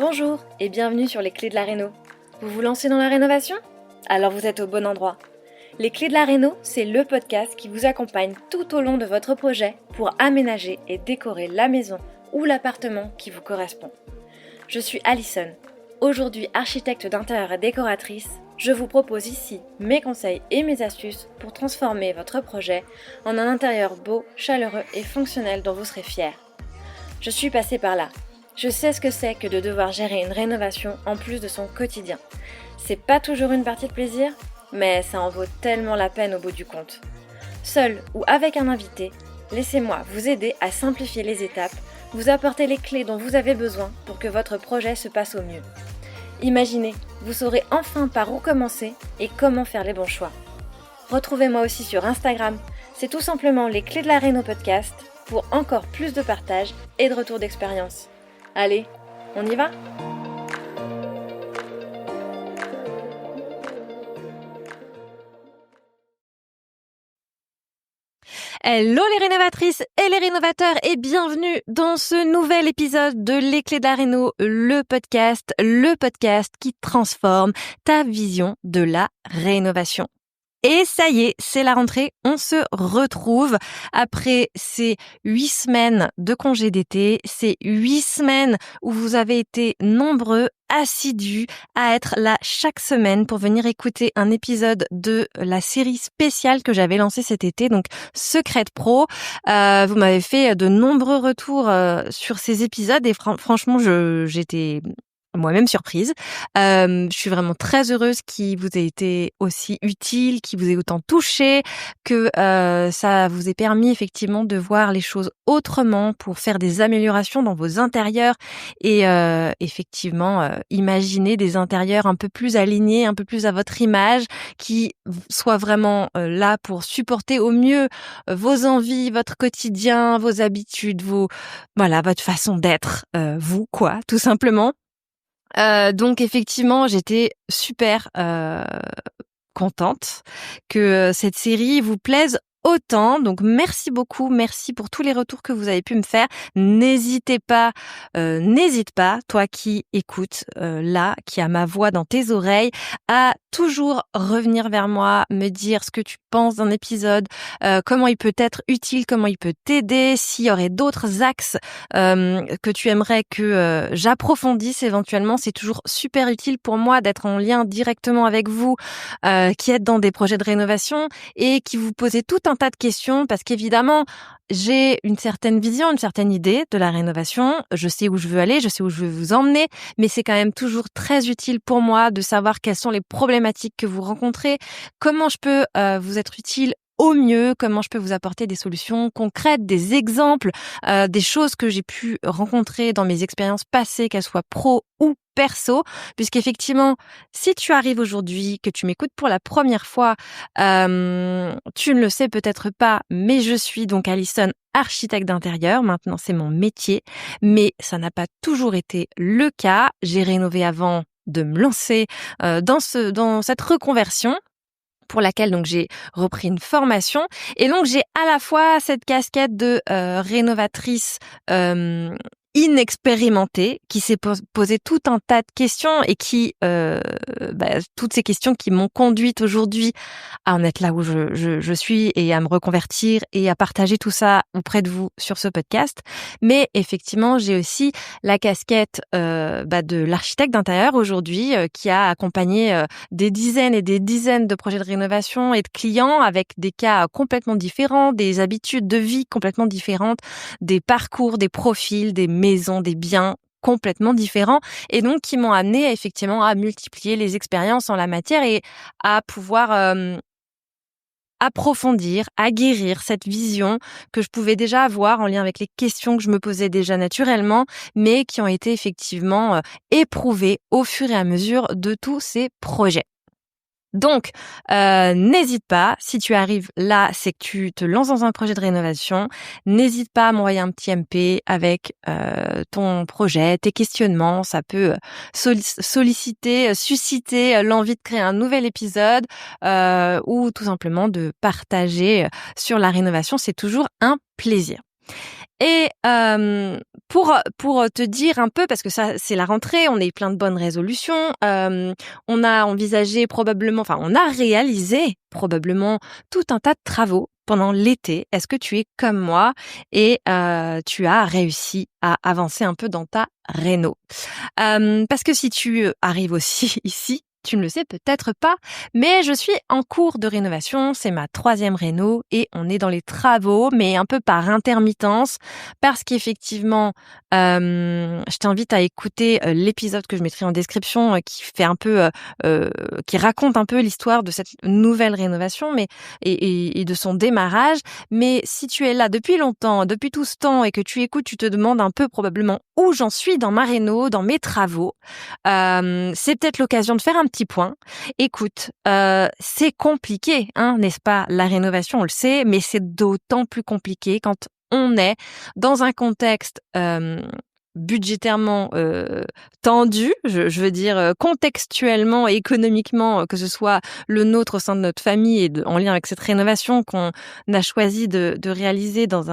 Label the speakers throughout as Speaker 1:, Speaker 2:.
Speaker 1: Bonjour et bienvenue sur les clés de la réno. Vous vous lancez dans la rénovation ? Alors vous êtes au bon endroit. Les clés de la réno, c'est le podcast qui vous accompagne tout au long de votre projet pour aménager et décorer la maison ou l'appartement qui vous correspond. Je suis Alison, aujourd'hui architecte d'intérieur et décoratrice. Je vous propose ici mes conseils et mes astuces pour transformer votre projet en un intérieur beau, chaleureux et fonctionnel dont vous serez fiers. Je suis passée par là. Je sais ce que c'est que de devoir gérer une rénovation en plus de son quotidien. C'est pas toujours une partie de plaisir, mais ça en vaut tellement la peine au bout du compte. Seul ou avec un invité, laissez-moi vous aider à simplifier les étapes, vous apporter les clés dont vous avez besoin pour que votre projet se passe au mieux. Imaginez, vous saurez enfin par où commencer et comment faire les bons choix. Retrouvez-moi aussi sur Instagram, c'est tout simplement les clés de la réno podcast pour encore plus de partage et de retour d'expérience. Allez, on y va ?
Speaker 2: Hello les rénovatrices et les rénovateurs et bienvenue dans ce nouvel épisode de Les Clés de la Réno, le podcast qui transforme ta vision de la rénovation. Et ça y est, c'est la rentrée, on se retrouve après ces 8 semaines de congé d'été, ces 8 semaines où vous avez été nombreux, assidus à être là chaque semaine pour venir écouter un épisode de la série spéciale que j'avais lancée cet été, donc Secret Pro. Vous m'avez fait de nombreux retours sur ces épisodes et franchement, j'étais moi-même surprise. Je suis vraiment très heureuse qu'il vous ait été aussi utile, qu'il vous ait autant touché, que ça vous ait permis effectivement de voir les choses autrement pour faire des améliorations dans vos intérieurs et effectivement imaginer des intérieurs un peu plus alignés, un peu plus à votre image, qui soient vraiment là pour supporter au mieux vos envies, votre quotidien, vos habitudes, votre façon d'être, vous quoi, tout simplement. Donc effectivement, j'étais super contente que cette série vous plaise autant. Donc merci beaucoup, merci pour tous les retours que vous avez pu me faire. N'hésite pas, toi qui écoutes là, qui a ma voix dans tes oreilles, à toujours revenir vers moi, me dire ce que tu penses d'un épisode, comment il peut être utile, comment il peut t'aider, s'il y aurait d'autres axes que tu aimerais que j'approfondisse éventuellement. C'est toujours super utile pour moi d'être en lien directement avec vous qui êtes dans des projets de rénovation et qui vous posez tout un tas de questions parce qu'évidemment, j'ai une certaine vision, une certaine idée de la rénovation. Je sais où je veux aller, je sais où je veux vous emmener, mais c'est quand même toujours très utile pour moi de savoir quelles sont les problématiques que vous rencontrez, comment je peux vous être utile au mieux, comment je peux vous apporter des solutions concrètes, des exemples, des choses que j'ai pu rencontrer dans mes expériences passées, qu'elles soient pro ou perso, puisqu'effectivement, si tu arrives aujourd'hui, que tu m'écoutes pour la première fois, tu ne le sais peut-être pas, mais je suis donc Alison, architecte d'intérieur. Maintenant, c'est mon métier, mais ça n'a pas toujours été le cas. J'ai rénové avant de me lancer dans cette reconversion, pour laquelle donc j'ai repris une formation et donc j'ai à la fois cette casquette de rénovatrice inexpérimentée qui s'est posé tout un tas de questions et qui toutes ces questions qui m'ont conduite aujourd'hui à en être là où je suis et à me reconvertir et à partager tout ça auprès de vous sur ce podcast. Mais effectivement, j'ai aussi la casquette de l'architecte d'intérieur aujourd'hui qui a accompagné des dizaines et des dizaines de projets de rénovation et de clients avec des cas complètement différents, des habitudes de vie complètement différentes, des parcours, des profils, des maisons, des biens complètement différents et donc qui m'ont amené effectivement à multiplier les expériences en la matière et à pouvoir approfondir, aguerrir cette vision que je pouvais déjà avoir en lien avec les questions que je me posais déjà naturellement, mais qui ont été effectivement éprouvées au fur et à mesure de tous ces projets. Donc, n'hésite pas, si tu arrives là, c'est que tu te lances dans un projet de rénovation, n'hésite pas à m'envoyer un petit MP avec ton projet, tes questionnements, ça peut susciter l'envie de créer un nouvel épisode ou tout simplement de partager sur la rénovation, c'est toujours un plaisir. Et pour te dire un peu, parce que ça c'est la rentrée, on a eu plein de bonnes résolutions, on a envisagé probablement, enfin on a réalisé probablement tout un tas de travaux pendant l'été. Est-ce que tu es comme moi et tu as réussi à avancer un peu dans ta réno? Parce que si tu arrives aussi ici, tu ne le sais peut-être pas, mais je suis en cours de rénovation, c'est ma 3e réno et on est dans les travaux, mais un peu par intermittence, parce qu'effectivement, je t'invite à écouter l'épisode que je mettrai en description, qui fait un peu, qui raconte un peu l'histoire de cette nouvelle rénovation, mais et de son démarrage. Mais si tu es là depuis longtemps, depuis tout ce temps et que tu écoutes, tu te demandes un peu probablement où j'en suis dans ma réno, dans mes travaux. C'est peut-être l'occasion de faire un petit point. Écoute, c'est compliqué, hein, n'est-ce pas? La rénovation, on le sait, mais c'est d'autant plus compliqué quand on est dans un contexte budgétairement tendu, je veux dire contextuellement et économiquement, que ce soit le nôtre au sein de notre famille et en lien avec cette rénovation qu'on a choisi de réaliser dans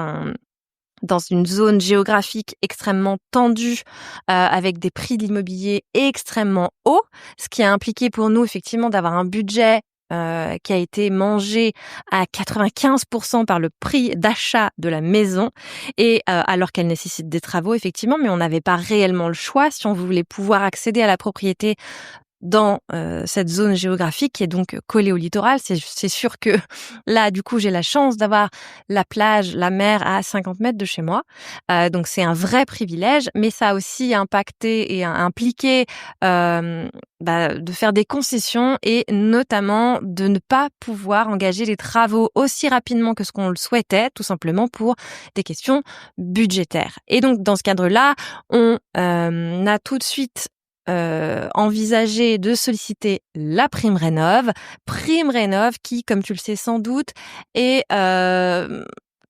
Speaker 2: une zone géographique extrêmement tendue, avec des prix de l'immobilier extrêmement hauts, ce qui a impliqué pour nous effectivement d'avoir un budget qui a été mangé à 95% par le prix d'achat de la maison, et alors qu'elle nécessite des travaux effectivement, mais on n'avait pas réellement le choix si on voulait pouvoir accéder à la propriété dans cette zone géographique qui est donc collée au littoral. C'est sûr que là, du coup, j'ai la chance d'avoir la plage, la mer à 50 mètres de chez moi. Donc c'est un vrai privilège, mais ça a aussi impacté et impliqué de faire des concessions et notamment de ne pas pouvoir engager les travaux aussi rapidement que ce qu'on le souhaitait, tout simplement pour des questions budgétaires. Et donc dans ce cadre-là, on a tout de suite envisager de solliciter la prime rénov qui, comme tu le sais sans doute, est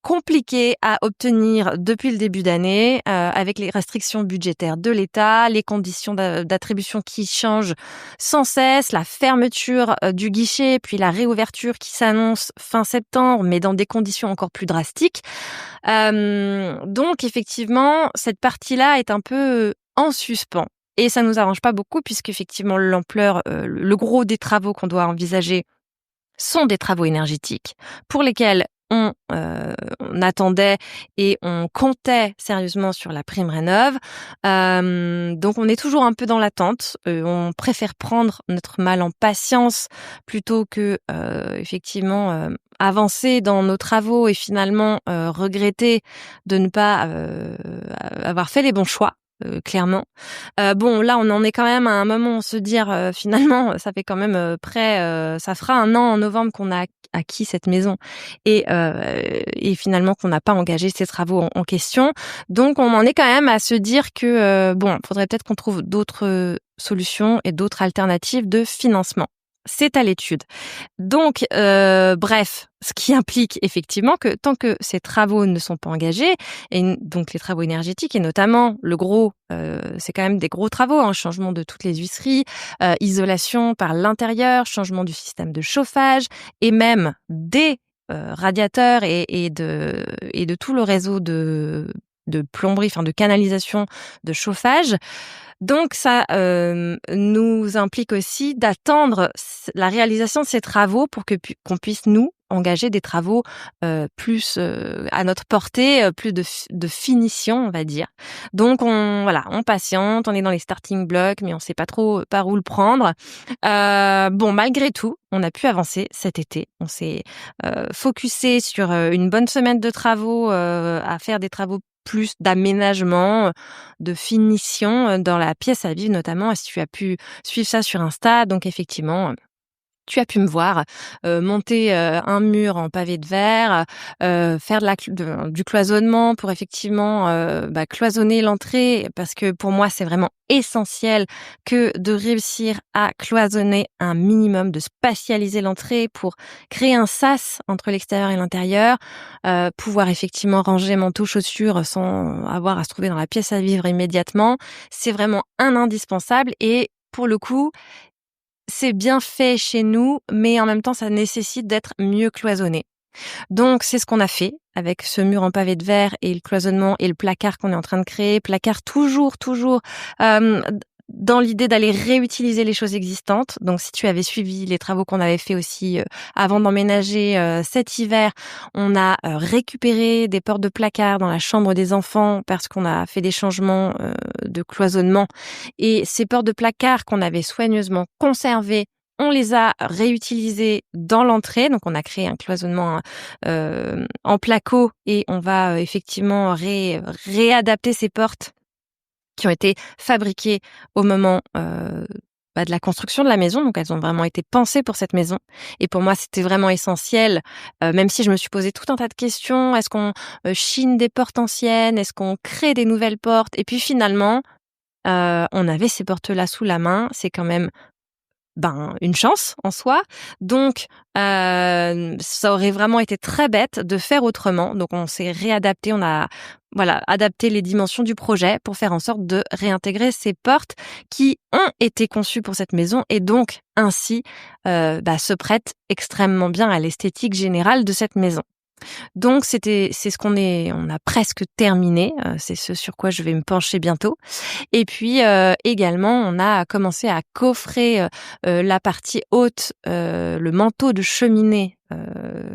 Speaker 2: compliquée à obtenir depuis le début d'année, avec les restrictions budgétaires de l'État, les conditions d'attribution qui changent sans cesse, la fermeture du guichet, puis la réouverture qui s'annonce fin septembre, mais dans des conditions encore plus drastiques. Donc effectivement, cette partie-là est un peu en suspens. Et ça nous arrange pas beaucoup puisqu'effectivement l'ampleur, le gros des travaux qu'on doit envisager sont des travaux énergétiques pour lesquels on attendait et on comptait sérieusement sur la prime rénov. Donc on est toujours un peu dans l'attente. On préfère prendre notre mal en patience plutôt que effectivement avancer dans nos travaux et finalement regretter de ne pas avoir fait les bons choix. Clairement. Bon, là, on en est quand même à un moment où se dire finalement, ça fait quand même ça fera 1 an en novembre qu'on a acquis cette maison et finalement qu'on n'a pas engagé ces travaux en question. Donc, on en est quand même à se dire que faudrait peut-être qu'on trouve d'autres solutions et d'autres alternatives de financement. C'est à l'étude. Donc, bref, ce qui implique effectivement que tant que ces travaux ne sont pas engagés, et donc les travaux énergétiques, et notamment le gros, c'est quand même des gros travaux, hein, changement de toutes les huisseries, isolation par l'intérieur, changement du système de chauffage, et même des radiateurs et de tout le réseau de plomberie, enfin de canalisation, de chauffage. Donc ça nous implique aussi d'attendre la réalisation de ces travaux pour qu'on puisse nous engager des travaux plus à notre portée, plus de finition, on va dire. Donc on patiente, on est dans les starting blocks, mais on sait pas trop par où le prendre. Malgré tout, on a pu avancer cet été. On s'est focusé sur une bonne semaine de travaux, à faire des travaux plus d'aménagement, de finition dans la pièce à vivre notamment, si tu as pu suivre ça sur Insta. Donc effectivement, tu as pu me voir monter un mur en pavé de verre, faire du cloisonnement pour effectivement cloisonner l'entrée, parce que pour moi c'est vraiment essentiel que de réussir à cloisonner un minimum, de spatialiser l'entrée pour créer un sas entre l'extérieur et l'intérieur, pouvoir effectivement ranger manteau, chaussures sans avoir à se trouver dans la pièce à vivre immédiatement. C'est vraiment un indispensable et pour le coup, c'est bien fait chez nous, mais en même temps, ça nécessite d'être mieux cloisonné. Donc, c'est ce qu'on a fait avec ce mur en pavé de verre et le cloisonnement et le placard qu'on est en train de créer. Placard toujours dans l'idée d'aller réutiliser les choses existantes. Donc, si tu avais suivi les travaux qu'on avait fait aussi avant d'emménager cet hiver, on a récupéré des portes de placard dans la chambre des enfants parce qu'on a fait des changements de cloisonnement. Et ces portes de placard qu'on avait soigneusement conservées, on les a réutilisés dans l'entrée, donc on a créé un cloisonnement en placo et on va effectivement réadapter ces portes qui ont été fabriquées au moment de la construction de la maison, donc elles ont vraiment été pensées pour cette maison. Et pour moi, c'était vraiment essentiel, même si je me suis posé tout un tas de questions. Est-ce qu'on chine des portes anciennes? Est-ce qu'on crée des nouvelles portes? Et puis finalement, on avait ces portes-là sous la main. C'est quand même une chance en soi. Donc, ça aurait vraiment été très bête de faire autrement. Donc, on s'est réadapté. On a, adapté les dimensions du projet pour faire en sorte de réintégrer ces portes qui ont été conçues pour cette maison et donc, ainsi, se prêtent extrêmement bien à l'esthétique générale de cette maison. Donc on a presque terminé, c'est ce sur quoi je vais me pencher bientôt. Et puis également, on a commencé à coffrer la partie haute, le manteau de cheminée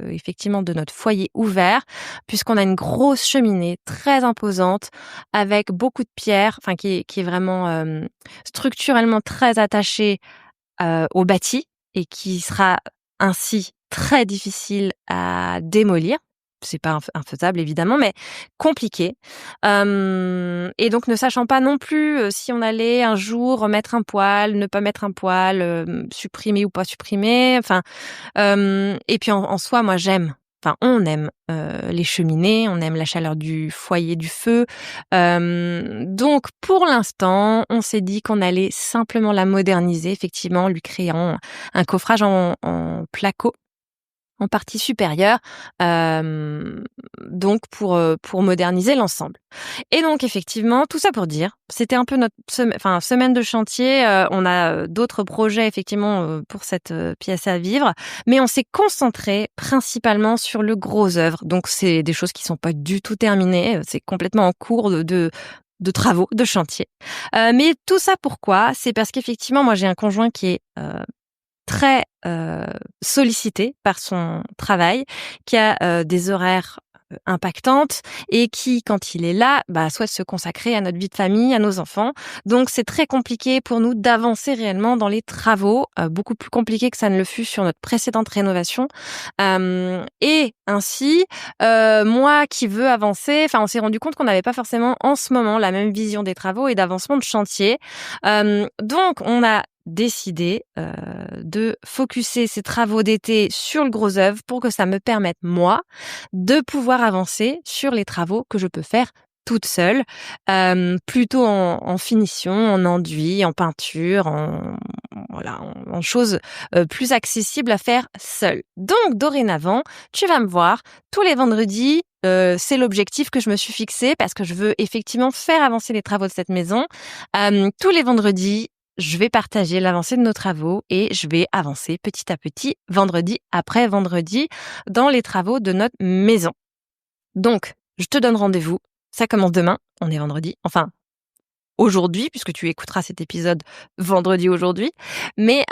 Speaker 2: effectivement de notre foyer ouvert, puisqu'on a une grosse cheminée très imposante avec beaucoup de pierres, qui est vraiment structurellement très attachée au bâti et qui sera ainsi très difficile à démolir. C'est pas infaisable évidemment, mais compliqué. Et donc ne sachant pas non plus si on allait un jour mettre un poêle, ne pas mettre un poêle, supprimer ou pas supprimer. Et puis en soi, moi on aime les cheminées, on aime la chaleur du foyer, du feu. Donc pour l'instant, on s'est dit qu'on allait simplement la moderniser, effectivement, en lui créant un coffrage en placo en partie supérieure, donc pour moderniser l'ensemble. Et donc effectivement, tout ça pour dire, c'était un peu notre semaine de chantier. On a d'autres projets effectivement pour cette pièce à vivre, mais on s'est concentré principalement sur le gros œuvre. Donc c'est des choses qui sont pas du tout terminées, c'est complètement en cours de travaux, de chantier. Mais tout ça pourquoi? C'est parce qu'effectivement, moi j'ai un conjoint qui est très sollicité par son travail, qui a des horaires impactantes et qui, quand il est là, souhaite se consacrer à notre vie de famille, à nos enfants. Donc, c'est très compliqué pour nous d'avancer réellement dans les travaux, beaucoup plus compliqué que ça ne le fut sur notre précédente rénovation. Et ainsi, moi qui veux avancer, on s'est rendu compte qu'on n'avait pas forcément en ce moment la même vision des travaux et d'avancement de chantier. Donc, on a décidé de focuser ces travaux d'été sur le gros œuvre pour que ça me permette, moi, de pouvoir avancer sur les travaux que je peux faire toute seule, plutôt en finition, en enduit, en peinture, en choses plus accessibles à faire seule. Donc, dorénavant, tu vas me voir tous les vendredis. C'est l'objectif que je me suis fixé parce que je veux effectivement faire avancer les travaux de cette maison. Tous les vendredis, je vais partager l'avancée de nos travaux et je vais avancer petit à petit, vendredi après vendredi, dans les travaux de notre maison. Donc, je te donne rendez-vous. Ça commence demain. On est vendredi. Enfin, aujourd'hui, puisque tu écouteras cet épisode vendredi aujourd'hui. Mais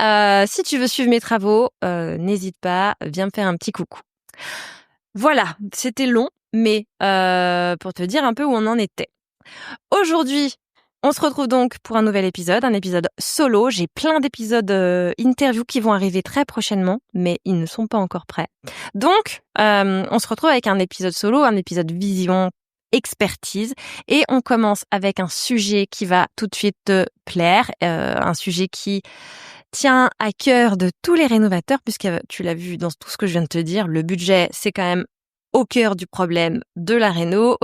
Speaker 2: si tu veux suivre mes travaux, n'hésite pas, viens me faire un petit coucou. Voilà, c'était long, mais pour te dire un peu où on en était. Aujourd'hui, on se retrouve donc pour un nouvel épisode, un épisode solo. J'ai plein d'épisodes interviews qui vont arriver très prochainement, mais ils ne sont pas encore prêts. Donc, on se retrouve avec un épisode solo, un épisode vision, expertise, et on commence avec un sujet qui va tout de suite te plaire, un sujet qui tient à cœur de tous les rénovateurs, puisque tu l'as vu dans tout ce que je viens de te dire, le budget, c'est quand même au cœur du problème de la réno,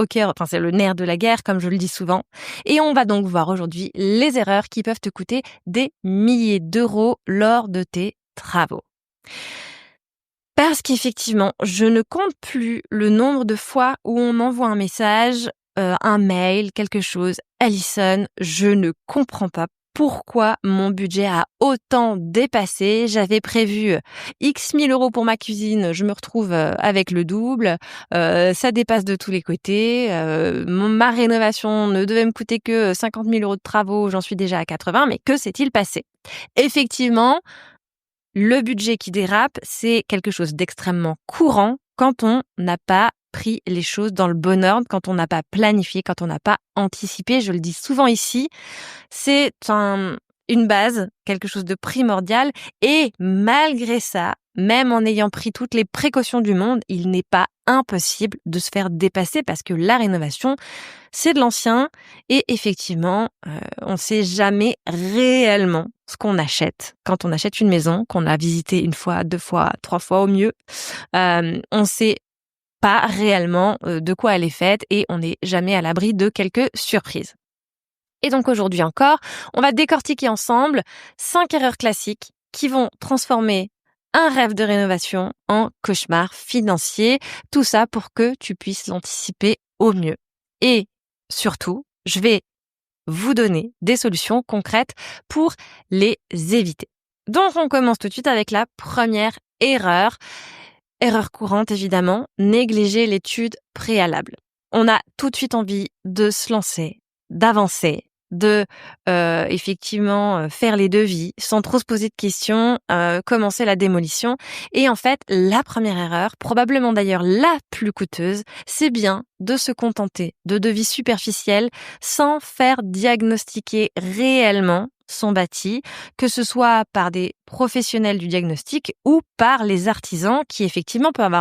Speaker 2: c'est le nerf de la guerre, comme je le dis souvent. Et on va donc voir aujourd'hui les erreurs qui peuvent te coûter des milliers d'euros lors de tes travaux. Parce qu'effectivement, je ne compte plus le nombre de fois où on m'envoie un message, un mail, quelque chose. Alison, je ne comprends pas pourquoi mon budget a autant dépassé. J'avais prévu X 1000 € pour ma cuisine, je me retrouve avec le double. Ça dépasse de tous les côtés. Ma rénovation ne devait me coûter que 50 000 € de travaux, j'en suis déjà à 80. Mais que s'est-il passé? Effectivement, le budget qui dérape, c'est quelque chose d'extrêmement courant quand on n'a pas pris les choses dans le bon ordre, quand on n'a pas planifié, quand on n'a pas anticipé. Je le dis souvent ici, c'est une base, quelque chose de primordial. Et malgré ça, même en ayant pris toutes les précautions du monde, il n'est pas impossible de se faire dépasser parce que la rénovation, c'est de l'ancien. Et effectivement, on ne sait jamais réellement ce qu'on achète quand on achète une maison qu'on a visitée 1 fois, 2 fois, 3 fois au mieux. On sait pas réellement de quoi elle est faite et on n'est jamais à l'abri de quelques surprises. Et donc aujourd'hui encore, on va décortiquer ensemble 5 erreurs classiques qui vont transformer un rêve de rénovation en cauchemar financier. Tout ça pour que tu puisses l'anticiper au mieux. Et surtout, je vais vous donner des solutions concrètes pour les éviter. Donc on commence tout de suite avec la première erreur. Erreur courante, évidemment, négliger l'étude préalable. On a tout de suite envie de se lancer, d'avancer, de effectivement faire les devis sans trop se poser de questions, commencer la démolition. Et en fait, la première erreur, probablement d'ailleurs la plus coûteuse, c'est bien de se contenter de devis superficiels sans faire diagnostiquer réellement son bâti, que ce soit par des professionnels du diagnostic ou par les artisans qui effectivement peuvent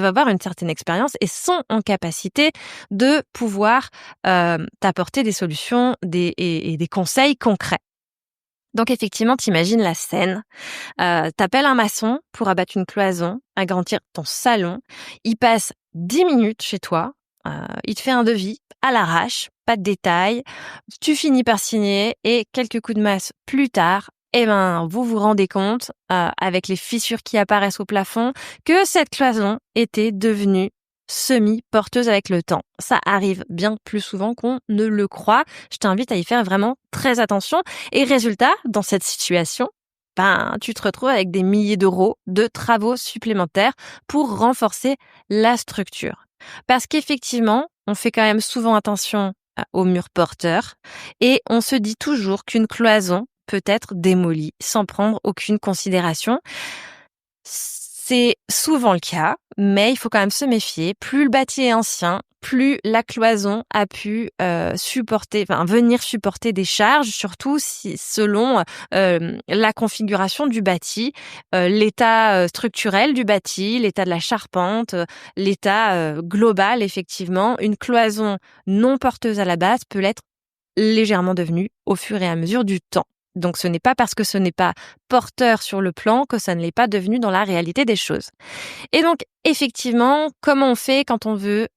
Speaker 2: avoir une certaine expérience et sont en capacité de pouvoir t'apporter des solutions et des conseils concrets. Donc effectivement, t'imagines la scène. T'appelles un maçon pour abattre une cloison, agrandir ton salon. Il passe 10 minutes chez toi. Il te fait un devis à l'arrache, pas de détails. Tu finis par signer et quelques coups de masse plus tard, vous vous rendez compte, avec les fissures qui apparaissent au plafond, que cette cloison était devenue semi-porteuse avec le temps. Ça arrive bien plus souvent qu'on ne le croit. Je t'invite à y faire vraiment très attention. Et résultat, dans cette situation, tu te retrouves avec des milliers d'euros de travaux supplémentaires pour renforcer la structure. Parce qu'effectivement, on fait quand même souvent attention aux murs porteurs et on se dit toujours qu'une cloison peut être démolie sans prendre aucune considération. C'est souvent le cas, mais il faut quand même se méfier. Plus le bâti est ancien, plus la cloison a pu venir supporter des charges, surtout selon la configuration du bâti, l'état structurel du bâti, l'état de la charpente, l'état global. Effectivement, une cloison non porteuse à la base peut l'être légèrement devenue au fur et à mesure du temps. Donc ce n'est pas parce que ce n'est pas porteur sur le plan que ça ne l'est pas devenu dans la réalité des choses. Et donc effectivement, comment on fait quand on veut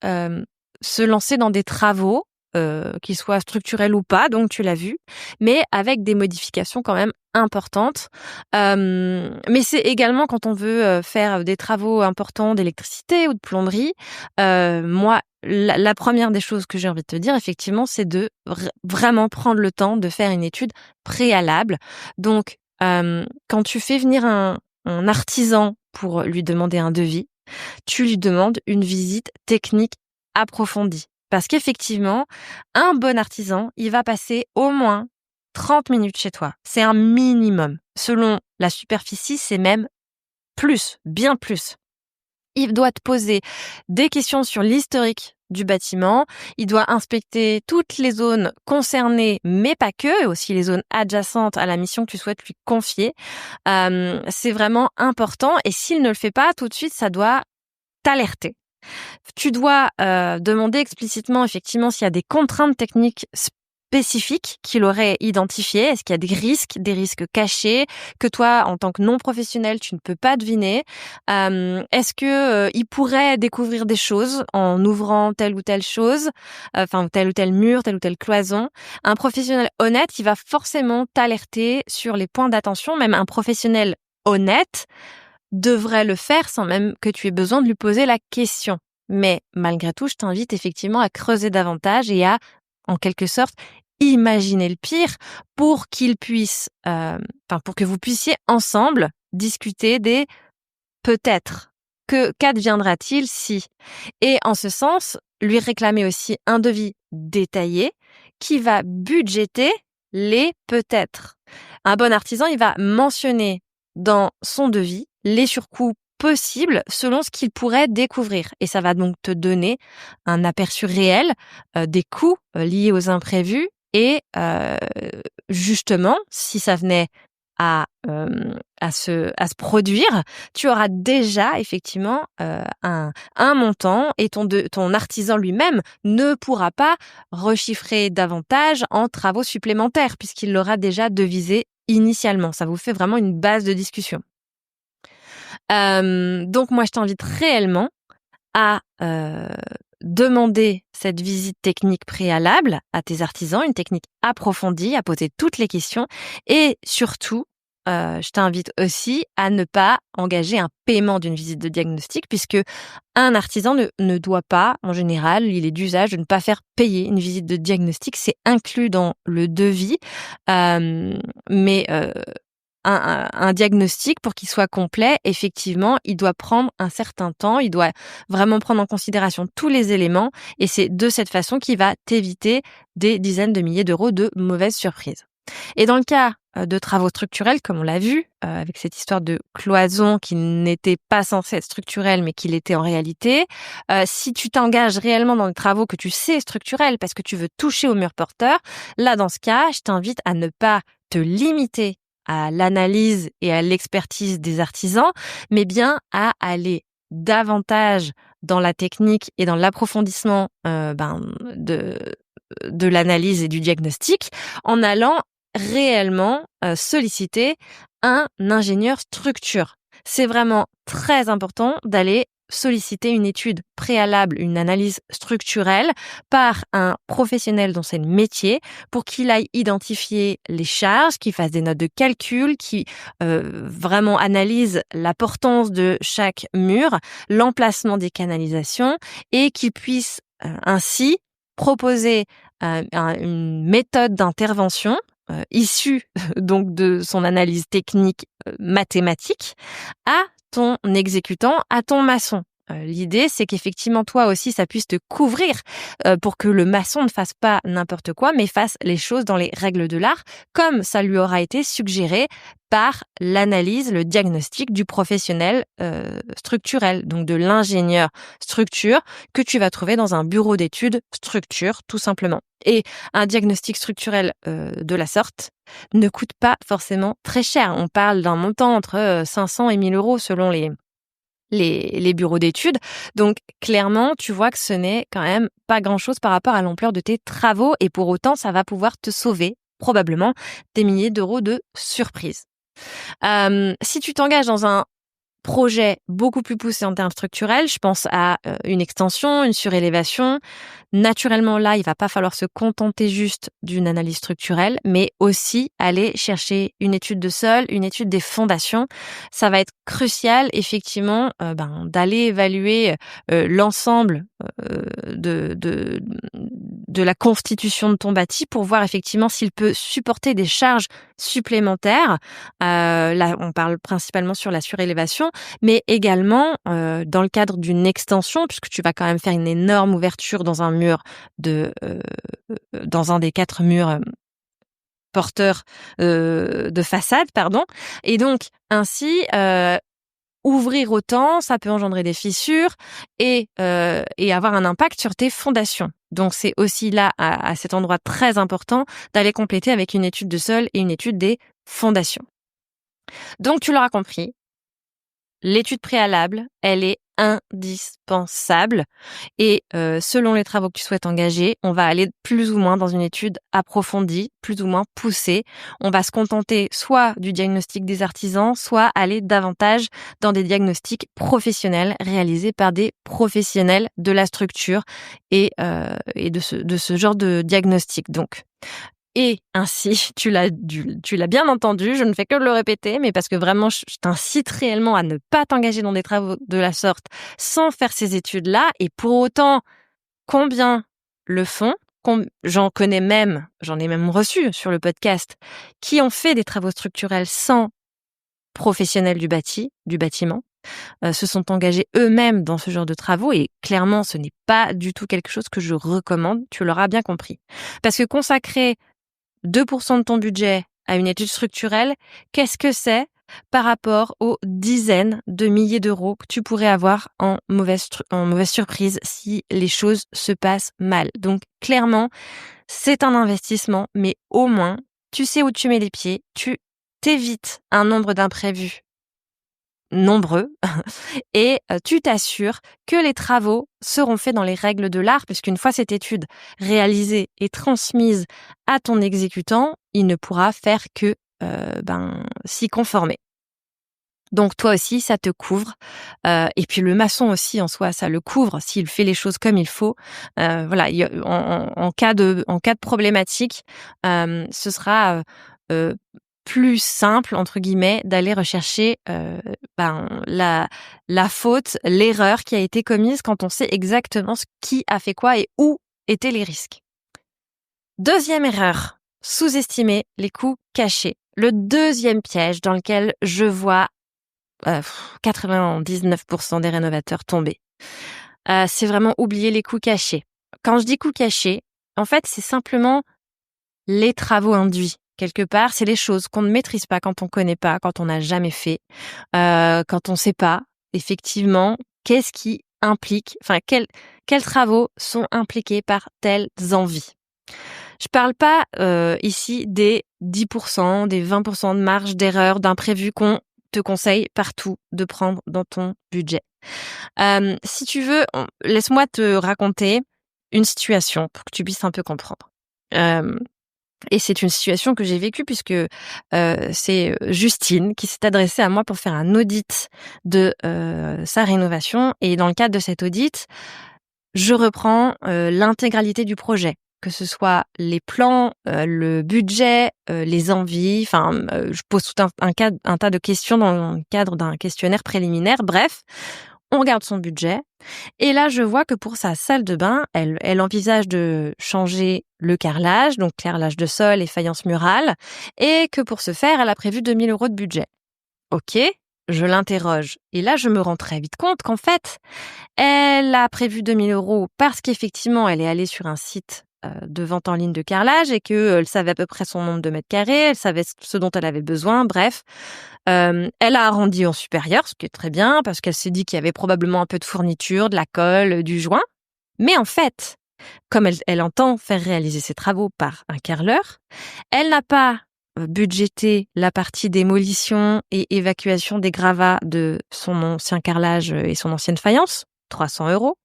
Speaker 2: se lancer dans des travaux, qu'ils soient structurels ou pas, donc tu l'as vu, mais avec des modifications quand même importantes. Mais c'est également quand on veut faire des travaux importants d'électricité ou de plomberie. Moi, la première des choses que j'ai envie de te dire, effectivement, c'est de vraiment prendre le temps de faire une étude préalable. Donc, quand tu fais venir un artisan pour lui demander un devis, tu lui demandes une visite technique approfondie. Parce qu'effectivement, un bon artisan, il va passer au moins 30 minutes chez toi. C'est un minimum. Selon la superficie, c'est même plus, bien plus. Il doit te poser des questions sur l'historique du bâtiment. Il doit inspecter toutes les zones concernées, mais pas que, et aussi les zones adjacentes à la mission que tu souhaites lui confier. C'est vraiment important. Et s'il ne le fait pas, tout de suite, ça doit t'alerter. Tu dois demander explicitement, effectivement, s'il y a des contraintes techniques spécifiques qu'il aurait identifiées. Est-ce qu'il y a des risques cachés que toi, en tant que non-professionnel, tu ne peux pas deviner? Est-ce que il pourrait découvrir des choses en ouvrant telle ou telle chose, tel ou tel mur, telle ou telle cloison? Un professionnel honnête, il va forcément t'alerter sur les points d'attention. Même un professionnel honnête devrait le faire sans même que tu aies besoin de lui poser la question. Mais malgré tout, je t'invite effectivement à creuser davantage et à, en quelque sorte, imaginer le pire pour qu'il puisse, pour que vous puissiez ensemble discuter des peut-être. Qu'adviendra-t-il si? Et en ce sens, lui réclamer aussi un devis détaillé qui va budgéter les peut-être. Un bon artisan, il va mentionner dans son devis les surcoûts possibles selon ce qu'il pourrait découvrir. Et ça va donc te donner un aperçu réel des coûts liés aux imprévus et justement, si ça venait à se produire, tu auras déjà effectivement un montant et ton artisan lui-même ne pourra pas rechiffrer davantage en travaux supplémentaires puisqu'il l'aura déjà devisé initialement. Ça vous fait vraiment une base de discussion. Donc moi, je t'invite réellement à demander cette visite technique préalable à tes artisans, une technique approfondie, à poser toutes les questions et surtout, je t'invite aussi à ne pas engager un paiement d'une visite de diagnostic puisque un artisan ne doit pas, en général, il est d'usage de ne pas faire payer une visite de diagnostic. C'est inclus dans le devis, mais un diagnostic, pour qu'il soit complet, effectivement, il doit prendre un certain temps, il doit vraiment prendre en considération tous les éléments et c'est de cette façon qu'il va t'éviter des dizaines de milliers d'euros de mauvaises surprises. Et dans le cas de travaux structurels, comme on l'a vu, avec cette histoire de cloison qui n'était pas censée être structurelle mais qui l'était en réalité, si tu t'engages réellement dans des travaux que tu sais structurels parce que tu veux toucher au mur porteur, là, dans ce cas, je t'invite à ne pas te limiter à l'analyse et à l'expertise des artisans, mais bien à aller davantage dans la technique et dans l'approfondissement de l'analyse et du diagnostic en allant réellement solliciter un ingénieur structure. C'est vraiment très important d'aller solliciter une étude préalable, une analyse structurelle par un professionnel dont c'est le métier pour qu'il aille identifier les charges, qu'il fasse des notes de calcul, qu'il vraiment analyse la portance de chaque mur, l'emplacement des canalisations et qu'il puisse ainsi proposer une méthode d'intervention issue donc de son analyse technique mathématique à ton exécutant, à ton maçon. L'idée, c'est qu'effectivement, toi aussi, ça puisse te couvrir pour que le maçon ne fasse pas n'importe quoi, mais fasse les choses dans les règles de l'art, comme ça lui aura été suggéré par l'analyse, le diagnostic du professionnel structurel, donc de l'ingénieur structure que tu vas trouver dans un bureau d'études structure, tout simplement. Et un diagnostic structurel de la sorte ne coûte pas forcément très cher. On parle d'un montant entre 500 et 1000 euros selon les bureaux d'études. Donc, clairement, tu vois que ce n'est quand même pas grand-chose par rapport à l'ampleur de tes travaux et pour autant, ça va pouvoir te sauver probablement des milliers d'euros de surprises. Si tu t'engages dans un projet beaucoup plus poussé en termes structurels, je pense à une extension, une surélévation. Naturellement, là, il va pas falloir se contenter juste d'une analyse structurelle, mais aussi aller chercher une étude de sol, une étude des fondations. Ça va être crucial, effectivement, d'aller évaluer l'ensemble de la constitution de ton bâti pour voir effectivement s'il peut supporter des charges supplémentaires. Là, on parle principalement sur la surélévation, mais également dans le cadre d'une extension, puisque tu vas quand même faire une énorme ouverture dans un mur dans un des 4 murs porteurs de façade, pardon. Et donc ainsi ouvrir autant, ça peut engendrer des fissures et avoir un impact sur tes fondations. Donc c'est aussi là à cet endroit très important d'aller compléter avec une étude de sol et une étude des fondations. Donc tu l'auras compris, l'étude préalable, elle est indispensable et selon les travaux que tu souhaites engager, on va aller plus ou moins dans une étude approfondie, plus ou moins poussée. On va se contenter soit du diagnostic des artisans, soit aller davantage dans des diagnostics professionnels réalisés par des professionnels de la structure et de ce genre de diagnostic. Donc, et ainsi, tu l'as bien entendu, je ne fais que le répéter, mais parce que vraiment, je t'incite réellement à ne pas t'engager dans des travaux de la sorte sans faire ces études-là. Et pour autant, combien le font? j'en ai même reçu sur le podcast, qui ont fait des travaux structurels sans professionnels du bâtiment, se sont engagés eux-mêmes dans ce genre de travaux et clairement, ce n'est pas du tout quelque chose que je recommande, tu l'auras bien compris. Parce que consacrer 2% de ton budget à une étude structurelle, qu'est-ce que c'est par rapport aux dizaines de milliers d'euros que tu pourrais avoir en mauvaise surprise si les choses se passent mal. Donc clairement, c'est un investissement, mais au moins, tu sais où tu mets les pieds, tu t'évites un nombre d'imprévus nombreux et tu t'assures que les travaux seront faits dans les règles de l'art, puisqu'une fois cette étude réalisée et transmise à ton exécutant, il ne pourra faire que s'y conformer. Donc toi aussi, ça te couvre. Et puis le maçon aussi, en soi, ça le couvre s'il fait les choses comme il faut. Voilà, en cas de problématique, ce sera plus simple, entre guillemets, d'aller rechercher la faute, l'erreur qui a été commise quand on sait exactement qui a fait quoi et où étaient les risques. Deuxième erreur, sous-estimer les coûts cachés. Le deuxième piège dans lequel je vois 99% des rénovateurs tomber. C'est vraiment oublier les coûts cachés. Quand je dis coûts cachés, en fait, c'est simplement les travaux induits. Quelque part, c'est les choses qu'on ne maîtrise pas quand on connaît pas, quand on n'a jamais fait, quand on sait pas, effectivement, qu'est-ce qui implique, quels travaux sont impliqués par telles envies. Je parle pas ici des 10%, des 20% de marge d'erreur, d'imprévu qu'on te conseille partout de prendre dans ton budget. Si tu veux, laisse-moi te raconter une situation pour que tu puisses un peu comprendre. Et c'est une situation que j'ai vécue puisque c'est Justine qui s'est adressée à moi pour faire un audit de sa rénovation. Et dans le cadre de cet audit, je reprends l'intégralité du projet, que ce soit les plans, le budget, les envies. Je pose tout un tas de questions dans le cadre d'un questionnaire préliminaire. Bref, on regarde son budget. Et là, je vois que pour sa salle de bain, elle envisage de changer le carrelage, donc carrelage de sol et faïence murale, et que pour ce faire, elle a prévu 2 000 € de budget. Ok, je l'interroge. Et là, je me rends très vite compte qu'en fait, elle a prévu 2 000 € parce qu'effectivement, elle est allée sur un site de vente en ligne de carrelage et qu'elle savait à peu près son nombre de mètres carrés, elle savait ce dont elle avait besoin, bref. Elle a arrondi en supérieur, ce qui est très bien, parce qu'elle s'est dit qu'il y avait probablement un peu de fourniture, de la colle, du joint. Mais en fait, comme elle entend faire réaliser ses travaux par un carreleur, elle n'a pas budgété la partie démolition et évacuation des gravats de son ancien carrelage et son ancienne faïence, 300 €.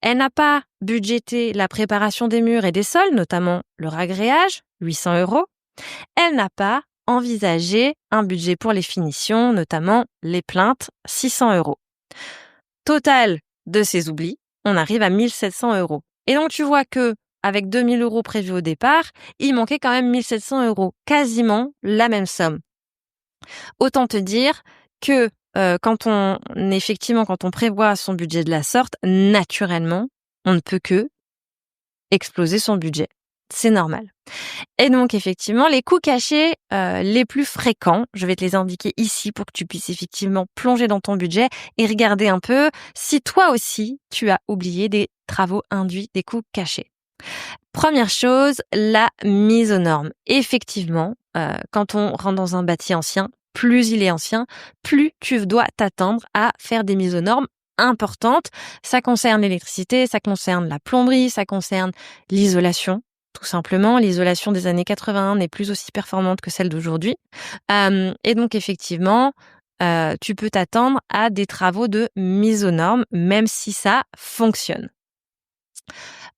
Speaker 2: Elle n'a pas budgété la préparation des murs et des sols, notamment le ragréage, 800 €. Elle n'a pas envisagé un budget pour les finitions, notamment les plaintes, 600 €. Total de ces oublis, on arrive à 1 700 €. Et donc tu vois que avec 2 000 € prévus au départ, il manquait quand même 1 700 €, quasiment la même somme. Autant te dire que quand on prévoit son budget de la sorte, naturellement, on ne peut que exploser son budget. C'est normal. Et donc, effectivement, les coûts cachés les plus fréquents, je vais te les indiquer ici pour que tu puisses effectivement plonger dans ton budget et regarder un peu si toi aussi, tu as oublié des travaux induits, des coûts cachés. Première chose, la mise aux normes. Effectivement, quand on rentre dans un bâti ancien, plus il est ancien, plus tu dois t'attendre à faire des mises aux normes importantes. Ça concerne l'électricité, ça concerne la plomberie, ça concerne l'isolation. Tout simplement, l'isolation des années 81 n'est plus aussi performante que celle d'aujourd'hui. Et donc, effectivement, tu peux t'attendre à des travaux de mise aux normes, même si ça fonctionne.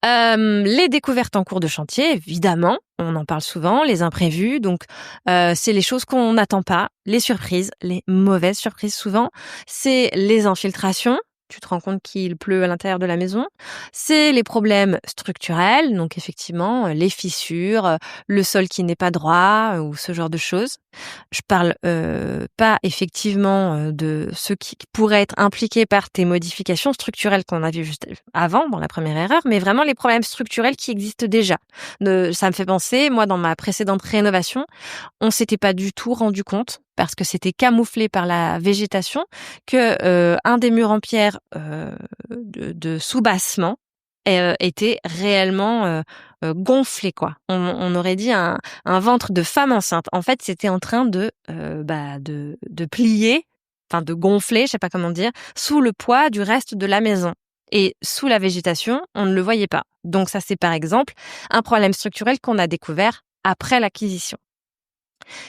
Speaker 2: Les découvertes en cours de chantier, évidemment, on en parle souvent, les imprévus, donc c'est les choses qu'on n'attend pas, les surprises, les mauvaises surprises souvent, c'est les infiltrations, tu te rends compte qu'il pleut à l'intérieur de la maison. C'est les problèmes structurels, donc effectivement, les fissures, le sol qui n'est pas droit ou ce genre de choses. Je parle pas effectivement de ceux qui pourraient être impliqués par tes modifications structurelles qu'on a vues juste avant, dans la première erreur, mais vraiment les problèmes structurels qui existent déjà. Ça me fait penser, moi, dans ma précédente rénovation, on s'était pas du tout rendu compte, parce que c'était camouflé par la végétation, que un des murs en pierre de soubassement était réellement gonflé, quoi. On aurait dit un ventre de femme enceinte. En fait, c'était en train de plier, enfin de gonfler, je sais pas comment dire, sous le poids du reste de la maison. Et sous la végétation, on ne le voyait pas. Donc ça, c'est par exemple un problème structurel qu'on a découvert après l'acquisition.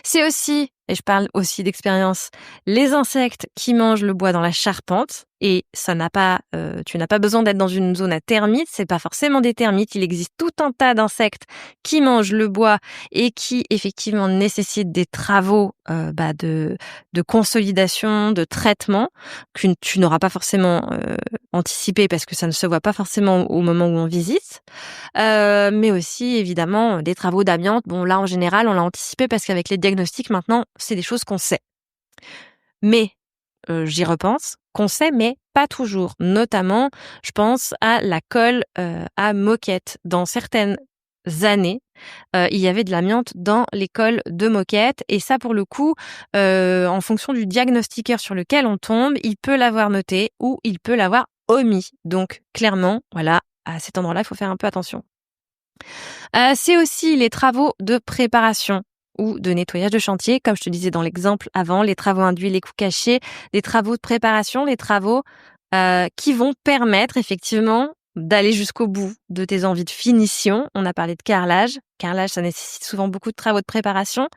Speaker 2: C'est aussi, et je parle aussi d'expérience, les insectes qui mangent le bois dans la charpente. Et ça n'a pas, tu n'as pas besoin d'être dans une zone à termites. C'est pas forcément des termites. Il existe tout un tas d'insectes qui mangent le bois et qui effectivement nécessitent des travaux de consolidation, de traitement que tu n'auras pas forcément anticipé parce que ça ne se voit pas forcément au moment où on visite. Mais aussi évidemment des travaux d'amiante. Bon là en général on l'a anticipé parce qu'avec les diagnostics maintenant c'est des choses qu'on sait. Mais j'y repense, qu'on sait, mais pas toujours. Notamment, je pense à la colle à moquette. Dans certaines années, il y avait de l'amiante dans les colles de moquette. Et ça, pour le coup, en fonction du diagnostiqueur sur lequel on tombe, il peut l'avoir noté ou il peut l'avoir omis. Donc, clairement, voilà, à cet endroit-là, il faut faire un peu attention. C'est aussi les travaux de préparation ou de nettoyage de chantier, comme je te disais dans l'exemple avant, les travaux induits, les coûts cachés, des travaux de préparation, des travaux qui vont permettre effectivement d'aller jusqu'au bout de tes envies de finition. On a parlé de carrelage. Carrelage, ça nécessite souvent beaucoup de travaux de préparation,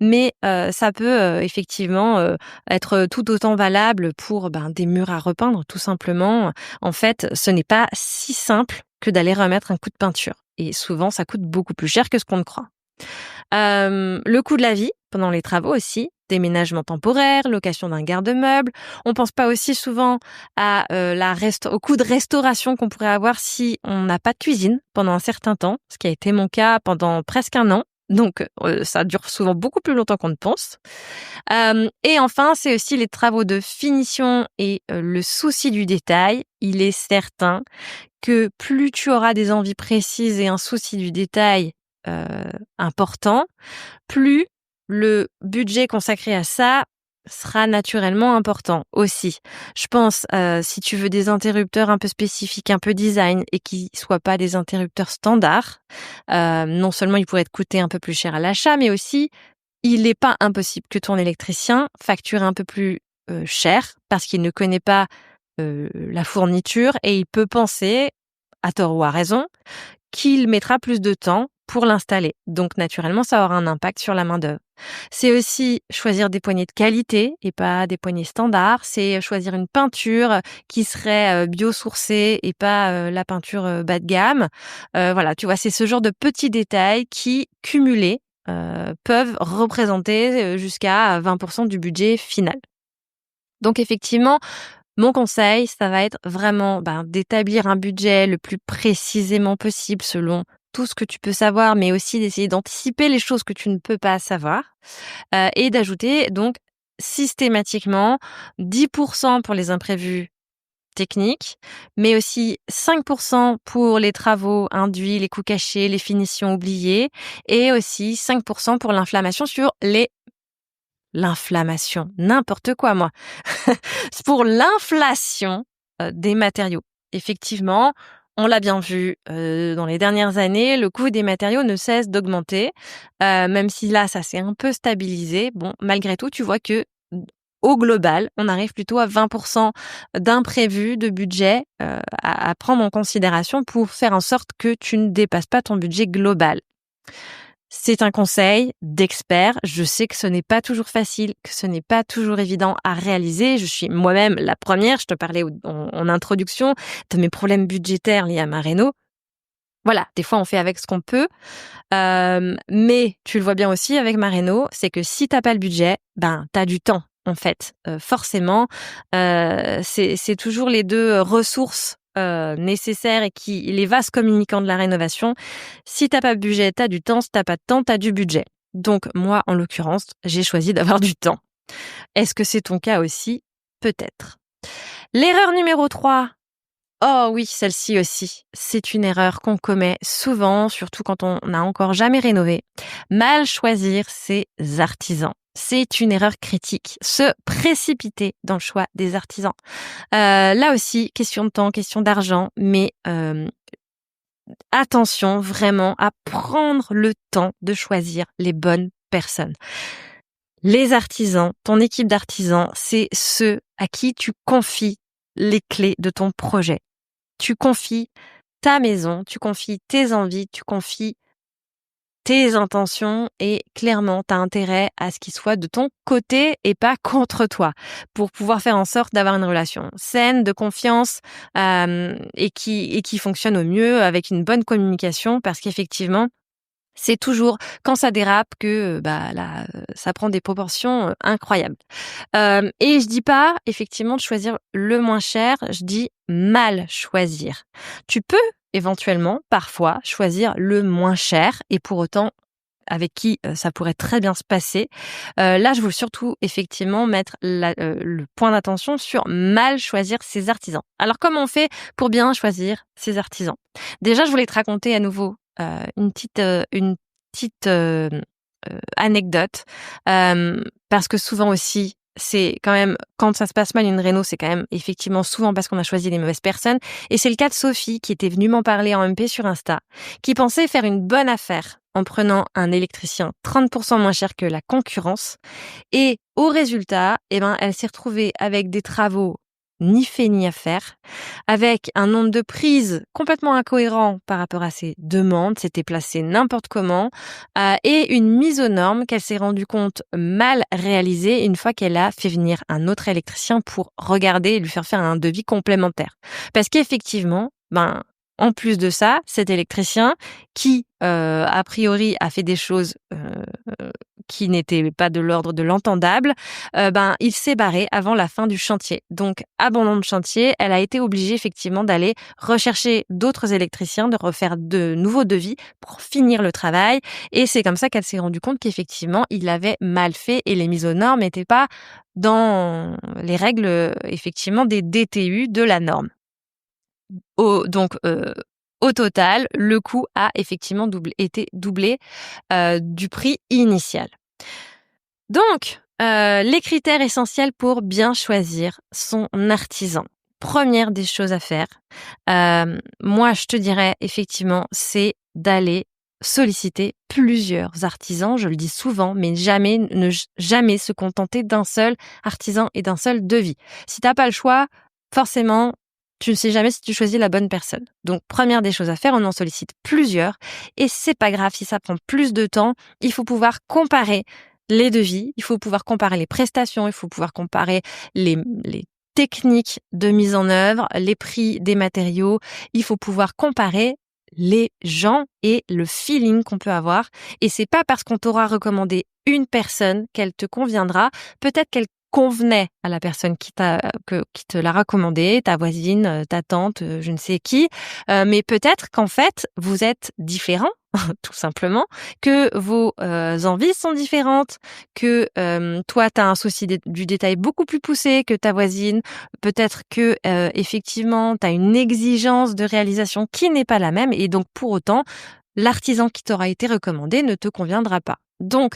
Speaker 2: mais ça peut effectivement être tout autant valable pour des murs à repeindre, tout simplement. En fait, ce n'est pas si simple que d'aller remettre un coup de peinture. Et souvent, ça coûte beaucoup plus cher que ce qu'on ne croit. Le coût de la vie pendant les travaux aussi, déménagement temporaire, location d'un garde-meuble. On pense pas aussi souvent à au coût de restauration qu'on pourrait avoir si on n'a pas de cuisine pendant un certain temps, ce qui a été mon cas pendant presque 1 an. Donc ça dure souvent beaucoup plus longtemps qu'on ne pense. Et enfin, c'est aussi les travaux de finition et le souci du détail. Il est certain que plus tu auras des envies précises et un souci du détail important, plus le budget consacré à ça sera naturellement important aussi. Je pense, si tu veux des interrupteurs un peu spécifiques, un peu design et qui soient pas des interrupteurs standards, non seulement ils pourraient te coûter un peu plus cher à l'achat, mais aussi il n'est pas impossible que ton électricien facture un peu plus cher parce qu'il ne connaît pas la fourniture et il peut penser, à tort ou à raison, qu'il mettra plus de temps pour l'installer. Donc, naturellement, ça aura un impact sur la main-d'œuvre. C'est aussi choisir des poignées de qualité et pas des poignées standards. C'est choisir une peinture qui serait biosourcée et pas la peinture bas de gamme. Voilà, tu vois, c'est ce genre de petits détails qui, cumulés, peuvent représenter jusqu'à 20% du budget final. Donc, effectivement, mon conseil, ça va être vraiment d'établir un budget le plus précisément possible selon tout ce que tu peux savoir, mais aussi d'essayer d'anticiper les choses que tu ne peux pas savoir et d'ajouter donc systématiquement 10% pour les imprévus techniques, mais aussi 5% pour les travaux induits, les coûts cachés, les finitions oubliées et aussi 5% pour l'inflammation, n'importe quoi moi. C'est pour l'inflation des matériaux. Effectivement, on l'a bien vu dans les dernières années, le coût des matériaux ne cesse d'augmenter. Même si là, ça s'est un peu stabilisé. Bon, malgré tout, tu vois que au global, on arrive plutôt à 20% d'imprévu de budget à prendre en considération pour faire en sorte que tu ne dépasses pas ton budget global. C'est un conseil d'expert. Je sais que ce n'est pas toujours facile, que ce n'est pas toujours évident à réaliser. Je suis moi-même la première. Je te parlais en introduction de mes problèmes budgétaires liés à ma réno. Voilà, des fois on fait avec ce qu'on peut. Mais tu le vois bien aussi avec ma réno, c'est que si t'as pas le budget, t'as du temps. en fait, forcément. C'est toujours les deux ressources nécessaires et les vases communicants de la rénovation. Si t'as pas de budget, t'as du temps. Si t'as pas de temps, t'as du budget. Donc moi, en l'occurrence, j'ai choisi d'avoir du temps. Est-ce que c'est ton cas aussi? Peut-être. L'erreur numéro 3. Oh oui, celle-ci aussi. C'est une erreur qu'on commet souvent, surtout quand on n'a encore jamais rénové. Mal choisir ses artisans. C'est une erreur critique. Se précipiter dans le choix des artisans. Là aussi, question de temps, question d'argent, mais attention vraiment à prendre le temps de choisir les bonnes personnes. Les artisans, ton équipe d'artisans, c'est ceux à qui tu confies les clés de ton projet. Tu confies ta maison, tu confies tes envies, tu confies tes intentions et clairement, tu as intérêt à ce qu'ils soient de ton côté et pas contre toi pour pouvoir faire en sorte d'avoir une relation saine, de confiance et qui fonctionne au mieux avec une bonne communication parce qu'effectivement, c'est toujours quand ça dérape que là ça prend des proportions incroyables. Et je dis pas effectivement de choisir le moins cher, je dis mal choisir. Tu peux éventuellement parfois choisir le moins cher et pour autant avec qui ça pourrait très bien se passer. Là, je veux surtout effectivement mettre le point d'attention sur mal choisir ses artisans. Alors, comment on fait pour bien choisir ses artisans? Déjà, je voulais te raconter à nouveau une petite anecdote parce que souvent aussi, c'est quand même, quand ça se passe mal une réno, c'est quand même effectivement souvent parce qu'on a choisi les mauvaises personnes. Et c'est le cas de Sophie qui était venue m'en parler en MP sur Insta, qui pensait faire une bonne affaire en prenant un électricien 30% moins cher que la concurrence. Et au résultat, elle s'est retrouvée avec des travaux ni fait ni à faire, avec un nombre de prises complètement incohérent par rapport à ses demandes, c'était placé n'importe comment, et une mise aux normes qu'elle s'est rendue compte mal réalisée une fois qu'elle a fait venir un autre électricien pour regarder et lui faire un devis complémentaire. Parce qu'effectivement, en plus de ça, cet électricien qui, a priori, a fait des choses qui n'étaient pas de l'ordre de l'entendable, il s'est barré avant la fin du chantier. Donc, abandon de chantier, elle a été obligée effectivement d'aller rechercher d'autres électriciens, de refaire de nouveaux devis pour finir le travail. Et c'est comme ça qu'elle s'est rendue compte qu'effectivement, il l'avait mal fait et les mises aux normes n'étaient pas dans les règles, effectivement, des DTU de la norme. Au total, le coût a effectivement été doublé du prix initial. Donc, les critères essentiels pour bien choisir son artisan. Première des choses à faire, moi je te dirais effectivement, c'est d'aller solliciter plusieurs artisans. Je le dis souvent, mais ne jamais se contenter d'un seul artisan et d'un seul devis. Si t'as pas le choix, forcément, tu ne sais jamais si tu choisis la bonne personne. Donc, première des choses à faire, on en sollicite plusieurs. Et c'est pas grave si ça prend plus de temps. Il faut pouvoir comparer les devis, il faut pouvoir comparer les prestations, il faut pouvoir comparer les techniques de mise en œuvre, les prix des matériaux. Il faut pouvoir comparer les gens et le feeling qu'on peut avoir. Et c'est pas parce qu'on t'aura recommandé une personne qu'elle te conviendra. Peut-être qu'elle convenait à la personne qui te l'a recommandé, ta voisine, ta tante, je ne sais qui, mais peut-être qu'en fait vous êtes différents, tout simplement, que vos envies sont différentes, que toi tu as un souci du détail beaucoup plus poussé que ta voisine, peut-être que effectivement tu as une exigence de réalisation qui n'est pas la même et donc pour autant l'artisan qui t'aura été recommandé ne te conviendra pas. Donc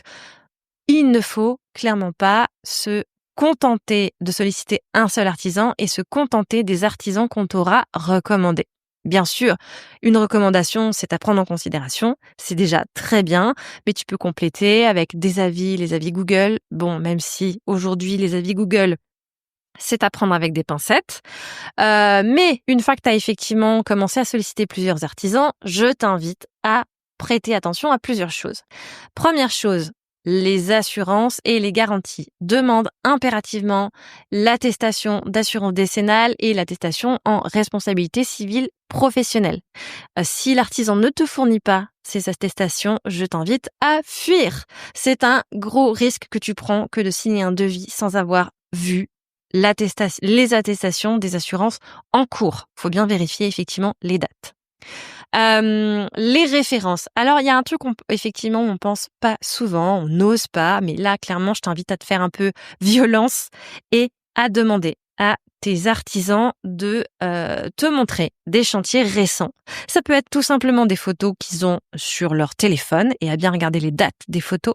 Speaker 2: il ne faut clairement pas se contenter de solliciter un seul artisan et se contenter des artisans qu'on t'aura recommandés. Bien sûr, une recommandation, c'est à prendre en considération, c'est déjà très bien, mais tu peux compléter avec des avis, les avis Google. Bon, même si aujourd'hui, les avis Google, c'est à prendre avec des pincettes. Mais une fois que tu as effectivement commencé à solliciter plusieurs artisans, je t'invite à prêter attention à plusieurs choses. Première chose, les assurances et les garanties. Demande impérativement l'attestation d'assurance décennale et l'attestation en responsabilité civile professionnelle. Si l'artisan ne te fournit pas ces attestations, je t'invite à fuir. C'est un gros risque que tu prends que de signer un devis sans avoir vu les attestations des assurances en cours. Faut bien vérifier effectivement les dates. Les références. Alors, il y a un truc effectivement, on pense pas souvent, on n'ose pas, mais là, clairement, je t'invite à te faire un peu violence et à demander à tes artisans de te montrer des chantiers récents. Ça peut être tout simplement des photos qu'ils ont sur leur téléphone et à bien regarder les dates des photos.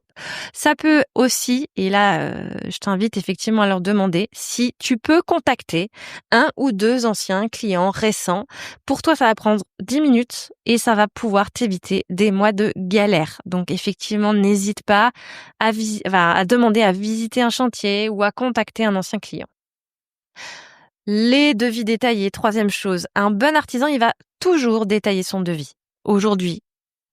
Speaker 2: Ça peut aussi, et là, je t'invite effectivement à leur demander si tu peux contacter un ou deux anciens clients récents. Pour toi, ça va prendre 10 minutes et ça va pouvoir t'éviter des mois de galère. Donc effectivement, n'hésite pas à demander à visiter un chantier ou à contacter un ancien client. Les devis détaillés, troisième chose. Un bon artisan, il va toujours détailler son devis. Aujourd'hui,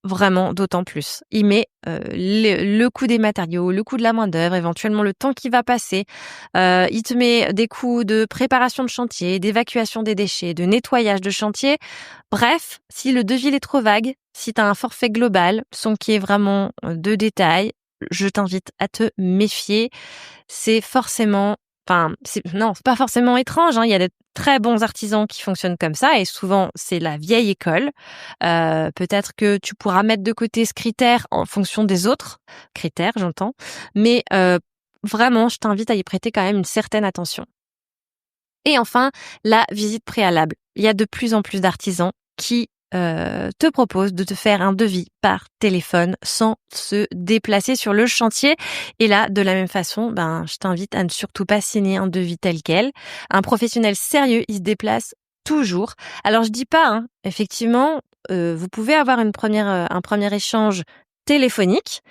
Speaker 2: vraiment d'autant plus. Il met le coût des matériaux, le coût de la main-d'œuvre, éventuellement le temps qui va passer. Il te met des coûts de préparation de chantier, d'évacuation des déchets, de nettoyage de chantier. Bref, si le devis est trop vague, si tu as un forfait global, sans qu'il y ait vraiment de détails, je t'invite à te méfier. C'est pas forcément étrange, hein. Il y a de très bons artisans qui fonctionnent comme ça et souvent c'est la vieille école. Peut-être que tu pourras mettre de côté ce critère en fonction des autres critères, j'entends. Mais vraiment, je t'invite à y prêter quand même une certaine attention. Et enfin, la visite préalable. Il y a de plus en plus d'artisans qui te proposent de te faire un devis par téléphone sans se déplacer sur le chantier. Et là, de la même façon, je t'invite à ne surtout pas signer un devis tel quel. Un professionnel sérieux, il se déplace toujours. Alors, je dis pas, effectivement, vous pouvez avoir un premier échange téléphonique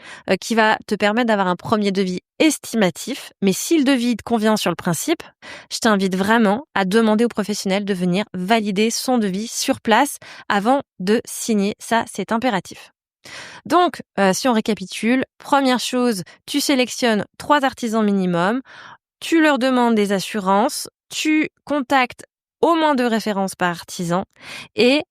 Speaker 2: qui va te permettre d'avoir un premier devis estimatif. Mais si le devis te convient sur le principe, je t'invite vraiment à demander au professionnel de venir valider son devis sur place avant de signer. Ça, c'est impératif. Donc, si on récapitule, première chose, tu sélectionnes 3 artisans minimum, tu leur demandes des assurances, tu contactes au moins 2 références par artisan et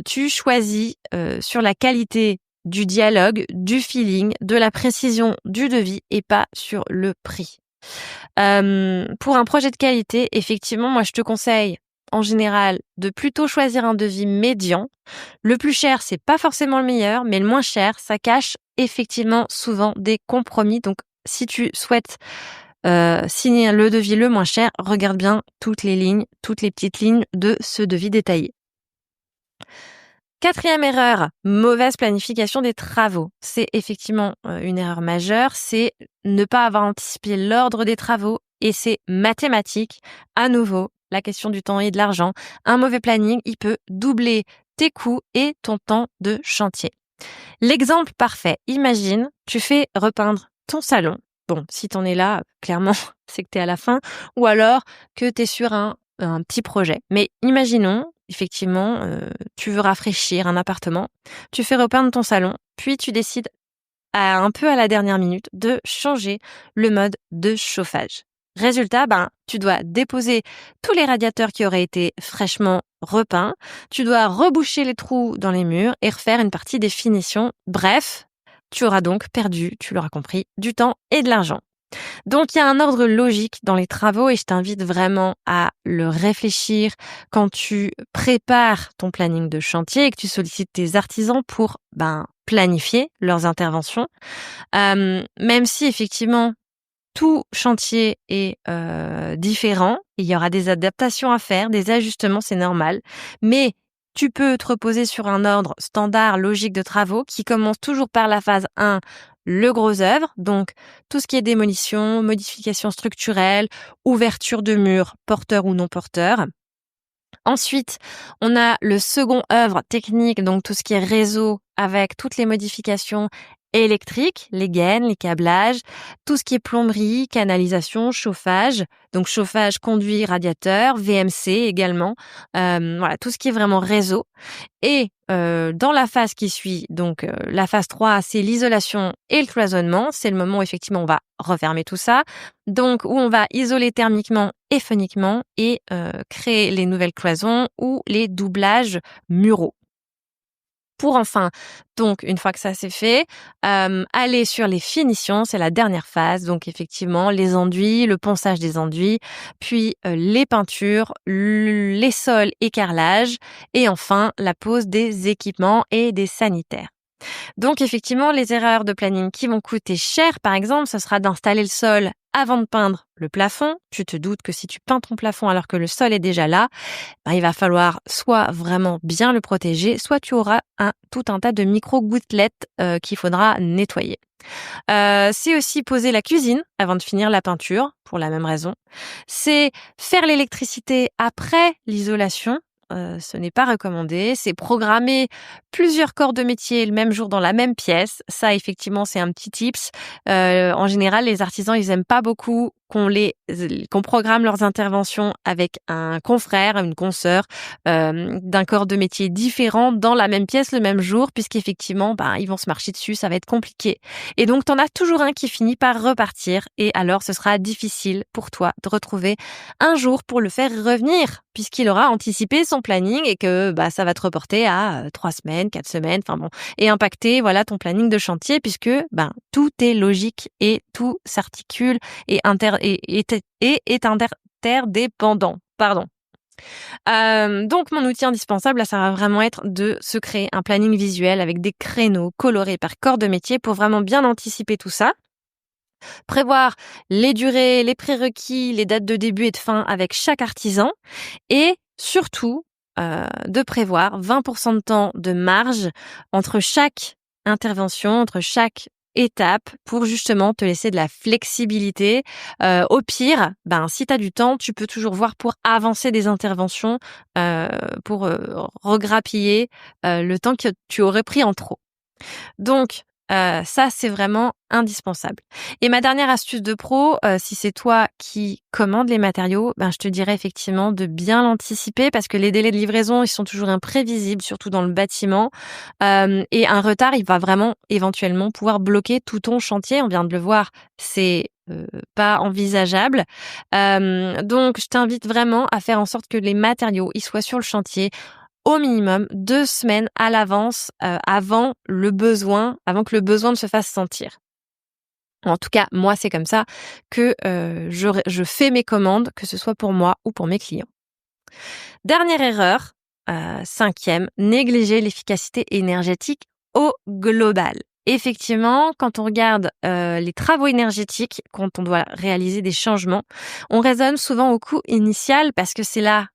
Speaker 2: tu choisis sur la qualité du dialogue, du feeling, de la précision du devis et pas sur le prix. Pour un projet de qualité, effectivement, moi je te conseille en général de plutôt choisir un devis médian. Le plus cher, c'est pas forcément le meilleur, mais le moins cher, ça cache effectivement souvent des compromis. Donc si tu souhaites signer le devis le moins cher, regarde bien toutes les petites lignes de ce devis détaillé. 4e erreur, mauvaise planification des travaux. C'est effectivement une erreur majeure, c'est ne pas avoir anticipé l'ordre des travaux et c'est mathématique. À nouveau, la question du temps et de l'argent. Un mauvais planning, il peut doubler tes coûts et ton temps de chantier. L'exemple parfait, imagine, tu fais repeindre ton salon. Bon, si t'en es là, clairement, c'est que t'es à la fin, ou alors que t'es sur un petit projet. Mais imaginons, effectivement, tu veux rafraîchir un appartement, tu fais repeindre ton salon, puis tu décides un peu à la dernière minute de changer le mode de chauffage. Résultat, tu dois déposer tous les radiateurs qui auraient été fraîchement repeints, tu dois reboucher les trous dans les murs et refaire une partie des finitions. Bref, tu auras donc perdu, tu l'auras compris, du temps et de l'argent. Donc, il y a un ordre logique dans les travaux et je t'invite vraiment à le réfléchir quand tu prépares ton planning de chantier et que tu sollicites tes artisans pour planifier leurs interventions. Même si effectivement, tout chantier est différent, il y aura des adaptations à faire, des ajustements, c'est normal. Mais tu peux te reposer sur un ordre standard, logique de travaux qui commence toujours par la phase 1, le gros œuvre, donc tout ce qui est démolition, modification structurelle, ouverture de murs, porteurs ou non porteurs. Ensuite, on a le second œuvre technique, donc tout ce qui est réseau avec toutes les modifications électrique, les gaines, les câblages, tout ce qui est plomberie, canalisation, chauffage, donc chauffage, conduit, radiateur, VMC également, voilà, tout ce qui est vraiment réseau. Et dans la phase qui suit, donc la phase 3, c'est l'isolation et le cloisonnement. C'est le moment où effectivement on va refermer tout ça, donc où on va isoler thermiquement et phoniquement et créer les nouvelles cloisons ou les doublages muraux. Pour enfin, donc une fois que ça c'est fait, aller sur les finitions, c'est la dernière phase. Donc effectivement, les enduits, le ponçage des enduits, puis les peintures, les sols et carrelages, et enfin la pose des équipements et des sanitaires. Donc effectivement, les erreurs de planning qui vont coûter cher, par exemple, ce sera d'installer le sol avant de peindre le plafond. Tu te doutes que si tu peins ton plafond alors que le sol est déjà là, il va falloir soit vraiment bien le protéger, soit tu auras tout un tas de micro-gouttelettes qu'il faudra nettoyer. C'est aussi poser la cuisine avant de finir la peinture, pour la même raison. C'est faire l'électricité après l'isolation. Ce n'est pas recommandé. C'est programmer plusieurs corps de métier le même jour dans la même pièce. Ça, effectivement, c'est un petit tips. En général, les artisans, ils aiment pas beaucoup qu'on programme leurs interventions avec un confrère, une consoeur d'un corps de métier différent dans la même pièce le même jour, puisqu'effectivement, ils vont se marcher dessus, ça va être compliqué. Et donc, t'en as toujours un qui finit par repartir, et alors ce sera difficile pour toi de retrouver un jour pour le faire revenir, puisqu'il aura anticipé son planning et que ça va te reporter à 3 semaines, 4 semaines, et impacter ton planning de chantier, puisque tout est logique et tout s'articule et est interdépendant. Pardon. Donc mon outil indispensable, là, ça va vraiment être de se créer un planning visuel avec des créneaux colorés par corps de métier pour vraiment bien anticiper tout ça. Prévoir les durées, les prérequis, les dates de début et de fin avec chaque artisan, et surtout de prévoir 20% de temps de marge entre chaque intervention, entre chaque étape, pour justement te laisser de la flexibilité. Au pire, si tu as du temps, tu peux toujours voir pour avancer des interventions, pour regrappiller le temps que tu aurais pris en trop. Donc ça, c'est vraiment indispensable. Et ma dernière astuce de pro, si c'est toi qui commandes les matériaux, je te dirais effectivement de bien l'anticiper, parce que les délais de livraison, ils sont toujours imprévisibles, surtout dans le bâtiment. Et un retard, il va vraiment éventuellement pouvoir bloquer tout ton chantier. On vient de le voir, c'est pas envisageable. Donc, je t'invite vraiment à faire en sorte que les matériaux, ils soient sur le chantier au minimum 2 semaines à l'avance, avant que le besoin ne se fasse sentir. En tout cas, moi, c'est comme ça que je fais mes commandes, que ce soit pour moi ou pour mes clients. Dernière erreur, 5e, négliger l'efficacité énergétique au global. Effectivement, quand on regarde les travaux énergétiques, quand on doit réaliser des changements, on raisonne souvent au coût initial, parce que c'est là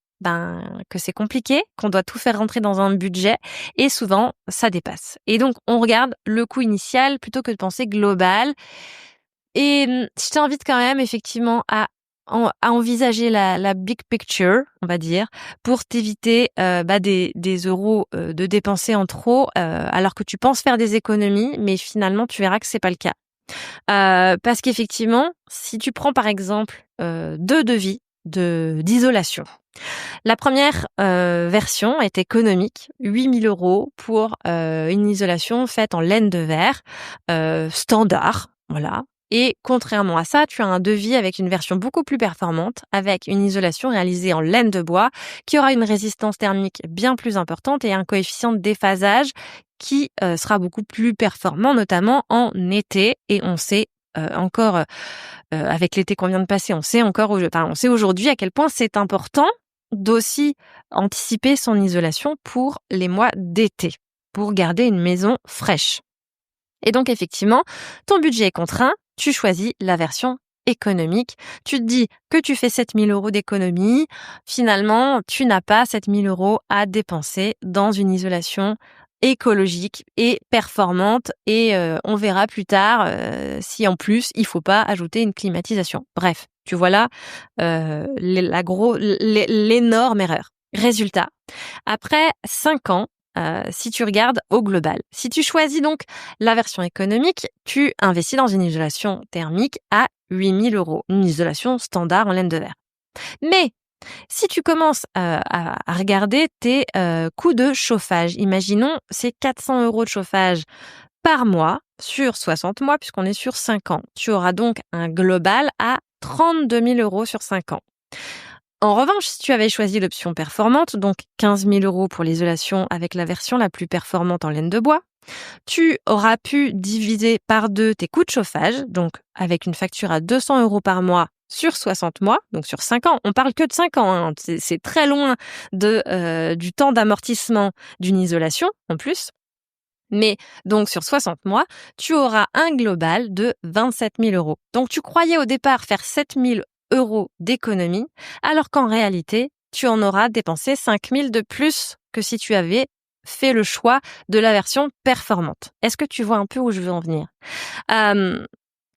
Speaker 2: que c'est compliqué, qu'on doit tout faire rentrer dans un budget, et souvent ça dépasse. Et donc on regarde le coût initial plutôt que de penser global. Et je t'invite quand même effectivement à envisager la big picture, on va dire, pour t'éviter des euros de dépenser en trop, alors que tu penses faire des économies, mais finalement tu verras que c'est pas le cas. Parce qu'effectivement, si tu prends par exemple 2 devis d'isolation. La première version est économique, 8 000 € pour une isolation faite en laine de verre, standard, voilà. Et contrairement à ça, tu as un devis avec une version beaucoup plus performante, avec une isolation réalisée en laine de bois, qui aura une résistance thermique bien plus importante et un coefficient de déphasage qui sera beaucoup plus performant, notamment en été. Et on sait encore, avec l'été qu'on vient de passer, on sait aujourd'hui à quel point c'est important d'aussi anticiper son isolation pour les mois d'été, pour garder une maison fraîche. Et donc effectivement, ton budget est contraint, tu choisis la version économique. Tu te dis que tu fais 7 000 € d'économie, finalement tu n'as pas 7 000 € à dépenser dans une isolation écologique et performante, et on verra plus tard si en plus il faut pas ajouter une climatisation. Bref, tu vois là l'énorme erreur. Résultat, après 5 ans, si tu regardes au global. Si tu choisis donc la version économique, tu investis dans une isolation thermique à 8 000 €, une isolation standard en laine de verre. Mais si tu commences à regarder tes coûts de chauffage, imaginons c'est 400 € de chauffage par mois sur 60 mois puisqu'on est sur 5 ans. Tu auras donc un global à 32 000 € sur 5 ans. En revanche, si tu avais choisi l'option performante, donc 15 000 € pour l'isolation avec la version la plus performante en laine de bois, tu auras pu diviser par 2 tes coûts de chauffage, donc avec une facture à 200 € par mois sur 60 mois, donc sur 5 ans. On parle que de 5 ans, hein. C'est très loin du temps d'amortissement d'une isolation en plus. Mais donc sur 60 mois, tu auras un global de 27 000 €. Donc tu croyais au départ faire 7 000 € d'économie, alors qu'en réalité, tu en auras dépensé 5 000 de plus que si tu avais fait le choix de la version performante. Est-ce que tu vois un peu où je veux en venir?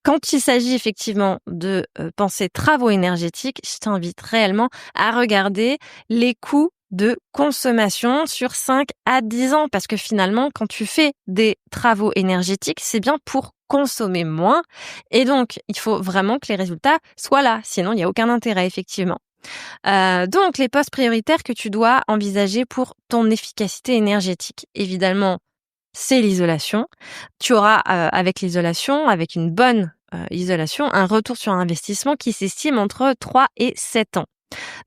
Speaker 2: Quand il s'agit effectivement de penser travaux énergétiques, je t'invite réellement à regarder les coûts de consommation sur 5 à 10 ans. Parce que finalement, quand tu fais des travaux énergétiques, c'est bien pour consommer moins. Et donc, il faut vraiment que les résultats soient là. Sinon, il n'y a aucun intérêt, effectivement. Donc, les postes prioritaires que tu dois envisager pour ton efficacité énergétique. Évidemment, c'est l'isolation. Tu auras, avec l'isolation, avec une bonne isolation, un retour sur investissement qui s'estime entre 3 et 7 ans.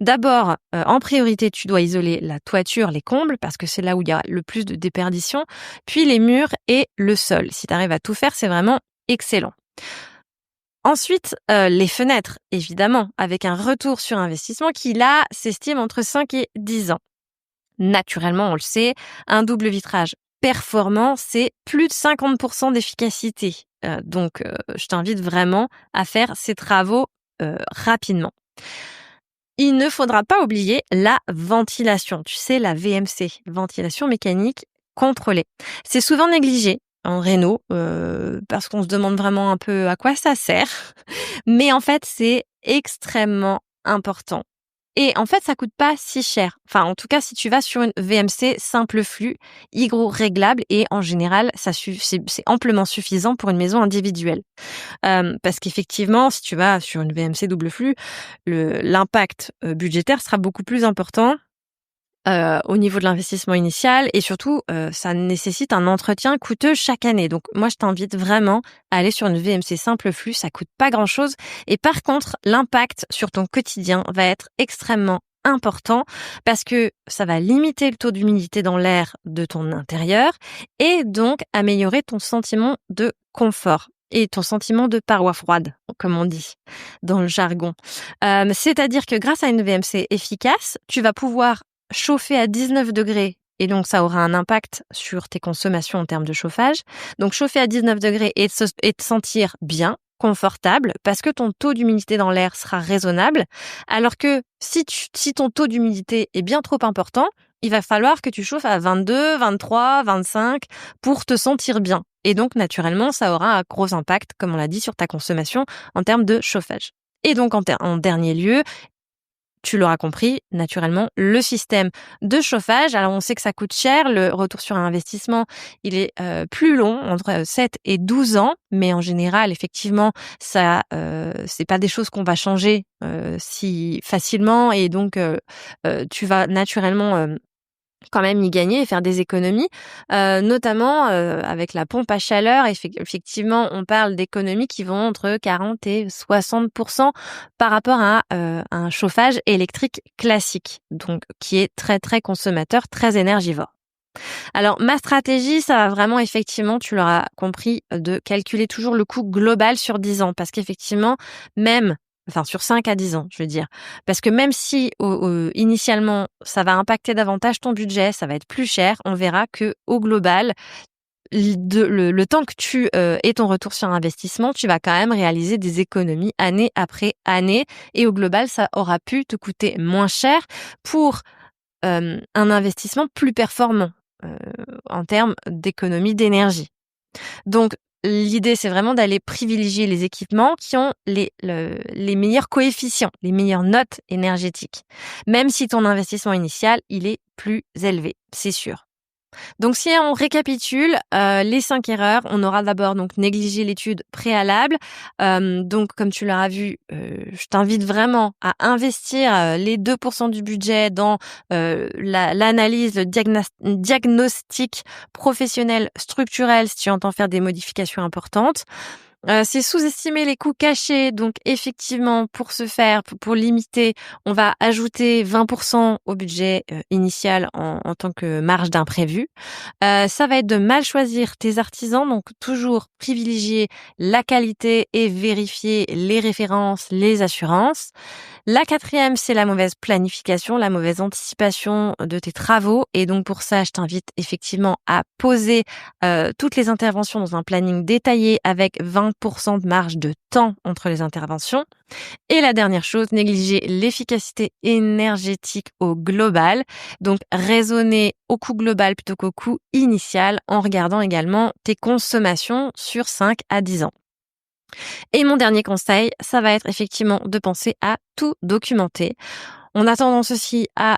Speaker 2: D'abord, en priorité, tu dois isoler la toiture, les combles, parce que c'est là où il y a le plus de déperdition, puis les murs et le sol. Si tu arrives à tout faire, c'est vraiment excellent. Ensuite, les fenêtres, évidemment, avec un retour sur investissement qui, là, s'estime entre 5 et 10 ans. Naturellement, on le sait, un double vitrage performant, c'est plus de 50% d'efficacité. Donc, je t'invite vraiment à faire ces travaux rapidement. Il ne faudra pas oublier la ventilation. Tu sais, la VMC, ventilation mécanique contrôlée. C'est souvent négligé en réno parce qu'on se demande vraiment un peu à quoi ça sert. Mais en fait, c'est extrêmement important. Et en fait, ça coûte pas si cher. Enfin, en tout cas, si tu vas sur une VMC simple flux, hydro-réglable, et en général, c'est amplement suffisant pour une maison individuelle. Parce qu'effectivement, si tu vas sur une VMC double flux, l'impact budgétaire sera beaucoup plus important au niveau de l'investissement initial, et surtout, ça nécessite un entretien coûteux chaque année. Donc moi, je t'invite vraiment à aller sur une VMC simple flux, ça coûte pas grand-chose. Et par contre, l'impact sur ton quotidien va être extrêmement important parce que ça va limiter le taux d'humidité dans l'air de ton intérieur et donc améliorer ton sentiment de confort et ton sentiment de paroi froide, comme on dit dans le jargon. C'est-à-dire que grâce à une VMC efficace, tu vas pouvoir chauffer à 19 degrés et donc ça aura un impact sur tes consommations en termes de chauffage. Donc chauffer à 19 degrés et te sentir bien, confortable, parce que ton taux d'humidité dans l'air sera raisonnable. Alors que si ton taux d'humidité est bien trop important, il va falloir que tu chauffes à 22, 23, 25 pour te sentir bien. Et donc naturellement, ça aura un gros impact, comme on l'a dit, sur ta consommation en termes de chauffage. Et donc en dernier lieu, tu l'auras compris, naturellement, le système de chauffage. Alors, on sait que ça coûte cher. Le retour sur investissement, il est plus long, entre 7 et 12 ans. Mais en général, effectivement, ça, c'est pas des choses qu'on va changer si facilement. Et donc, tu vas naturellement quand même y gagner et faire des économies, notamment avec la pompe à chaleur. Effectivement, on parle d'économies qui vont entre 40 et 60% par rapport à un chauffage électrique classique, donc qui est très très consommateur, très énergivore. Alors ma stratégie, ça va vraiment, effectivement, tu l'auras compris, de calculer toujours le coût global sur 10 ans, parce qu'effectivement, sur 5 à 10 ans, je veux dire. Parce que même si initialement, ça va impacter davantage ton budget, ça va être plus cher, on verra que au global, le temps que tu aies ton retour sur investissement, tu vas quand même réaliser des économies année après année. Et au global, ça aura pu te coûter moins cher pour un investissement plus performant en termes d'économie d'énergie. Donc, l'idée, c'est vraiment d'aller privilégier les équipements qui ont les meilleurs coefficients, les meilleures notes énergétiques. Même si ton investissement initial, il est plus élevé, c'est sûr. Donc si on récapitule les 5 erreurs, on aura d'abord donc négligé l'étude préalable. Donc comme tu l'auras vu, je t'invite vraiment à investir les 2% du budget dans l'analyse, le diagnostic professionnel structurel si tu entends faire des modifications importantes. C'est sous-estimer les coûts cachés. Donc effectivement, pour ce faire, pour limiter, on va ajouter 20% au budget initial en tant que marge d'imprévu. Ça va être de mal choisir tes artisans, donc toujours privilégier la qualité et vérifier les références, les assurances. La 4e, c'est la mauvaise planification, la mauvaise anticipation de tes travaux. Et donc pour ça, je t'invite effectivement à poser toutes les interventions dans un planning détaillé avec 20% de marge de temps entre les interventions. Et la dernière chose, négliger l'efficacité énergétique au global. Donc raisonner au coût global plutôt qu'au coût initial en regardant également tes consommations sur 5 à 10 ans. Et mon dernier conseil, ça va être effectivement de penser à tout documenter. On a tendance aussi à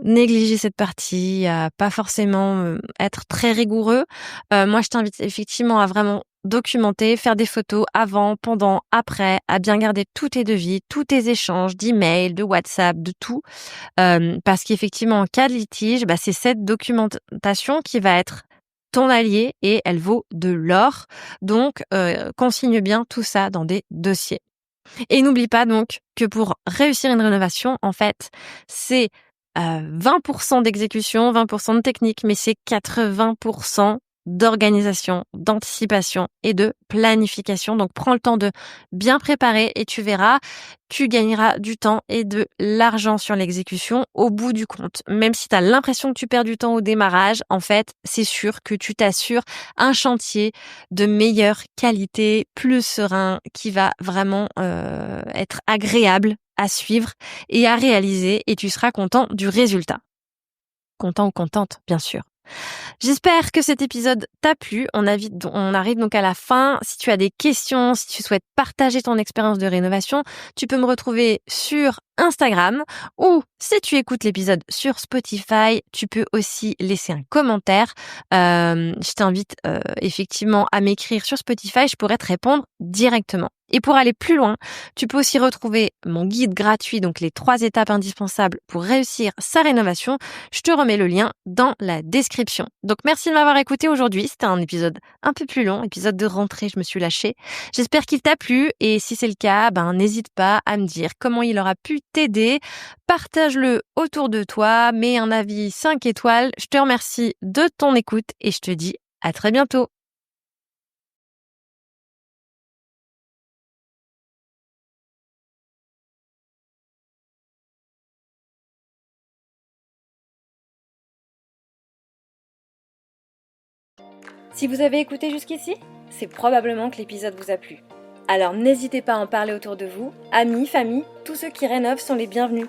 Speaker 2: négliger cette partie, à pas forcément être très rigoureux. Moi, je t'invite effectivement à vraiment documenter, faire des photos avant, pendant, après, à bien garder tous tes devis, tous tes échanges d'emails, de WhatsApp, de tout. Parce qu'effectivement, en cas de litige, c'est cette documentation qui va être ton allié et elle vaut de l'or. Donc, consigne bien tout ça dans des dossiers. Et n'oublie pas donc que pour réussir une rénovation, en fait, c'est 20% d'exécution, 20% de technique, mais c'est 80% d'organisation, d'anticipation et de planification. Donc, prends le temps de bien préparer et tu verras, tu gagneras du temps et de l'argent sur l'exécution au bout du compte. Même si tu as l'impression que tu perds du temps au démarrage, en fait, c'est sûr que tu t'assures un chantier de meilleure qualité, plus serein, qui va vraiment être agréable à suivre et à réaliser et tu seras content du résultat. Content ou contente, bien sûr. J'espère que cet épisode t'a plu. On arrive donc à la fin. Si tu as des questions, si tu souhaites partager ton expérience de rénovation, tu peux me retrouver sur Instagram ou si tu écoutes l'épisode sur Spotify, tu peux aussi laisser un commentaire. Je t'invite effectivement à m'écrire sur Spotify, je pourrais te répondre directement. Et pour aller plus loin, tu peux aussi retrouver mon guide gratuit, donc les 3 étapes indispensables pour réussir sa rénovation. Je te remets le lien dans la description. Donc merci de m'avoir écouté aujourd'hui. C'était un épisode un peu plus long, épisode de rentrée, je me suis lâchée. J'espère qu'il t'a plu et si c'est le cas, n'hésite pas à me dire comment il aura pu t'aider. Partage-le autour de toi, mets un avis 5 étoiles. Je te remercie de ton écoute et je te dis à très bientôt.
Speaker 1: Si vous avez écouté jusqu'ici, c'est probablement que l'épisode vous a plu. Alors n'hésitez pas à en parler autour de vous, amis, famille, tous ceux qui rénovent sont les bienvenus.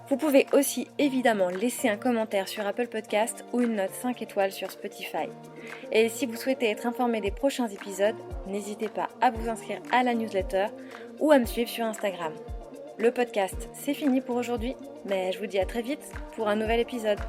Speaker 1: Vous pouvez aussi évidemment laisser un commentaire sur Apple Podcast ou une note 5 étoiles sur Spotify. Et si vous souhaitez être informé des prochains épisodes, n'hésitez pas à vous inscrire à la newsletter ou à me suivre sur Instagram. Le podcast, c'est fini pour aujourd'hui, mais je vous dis à très vite pour un nouvel épisode.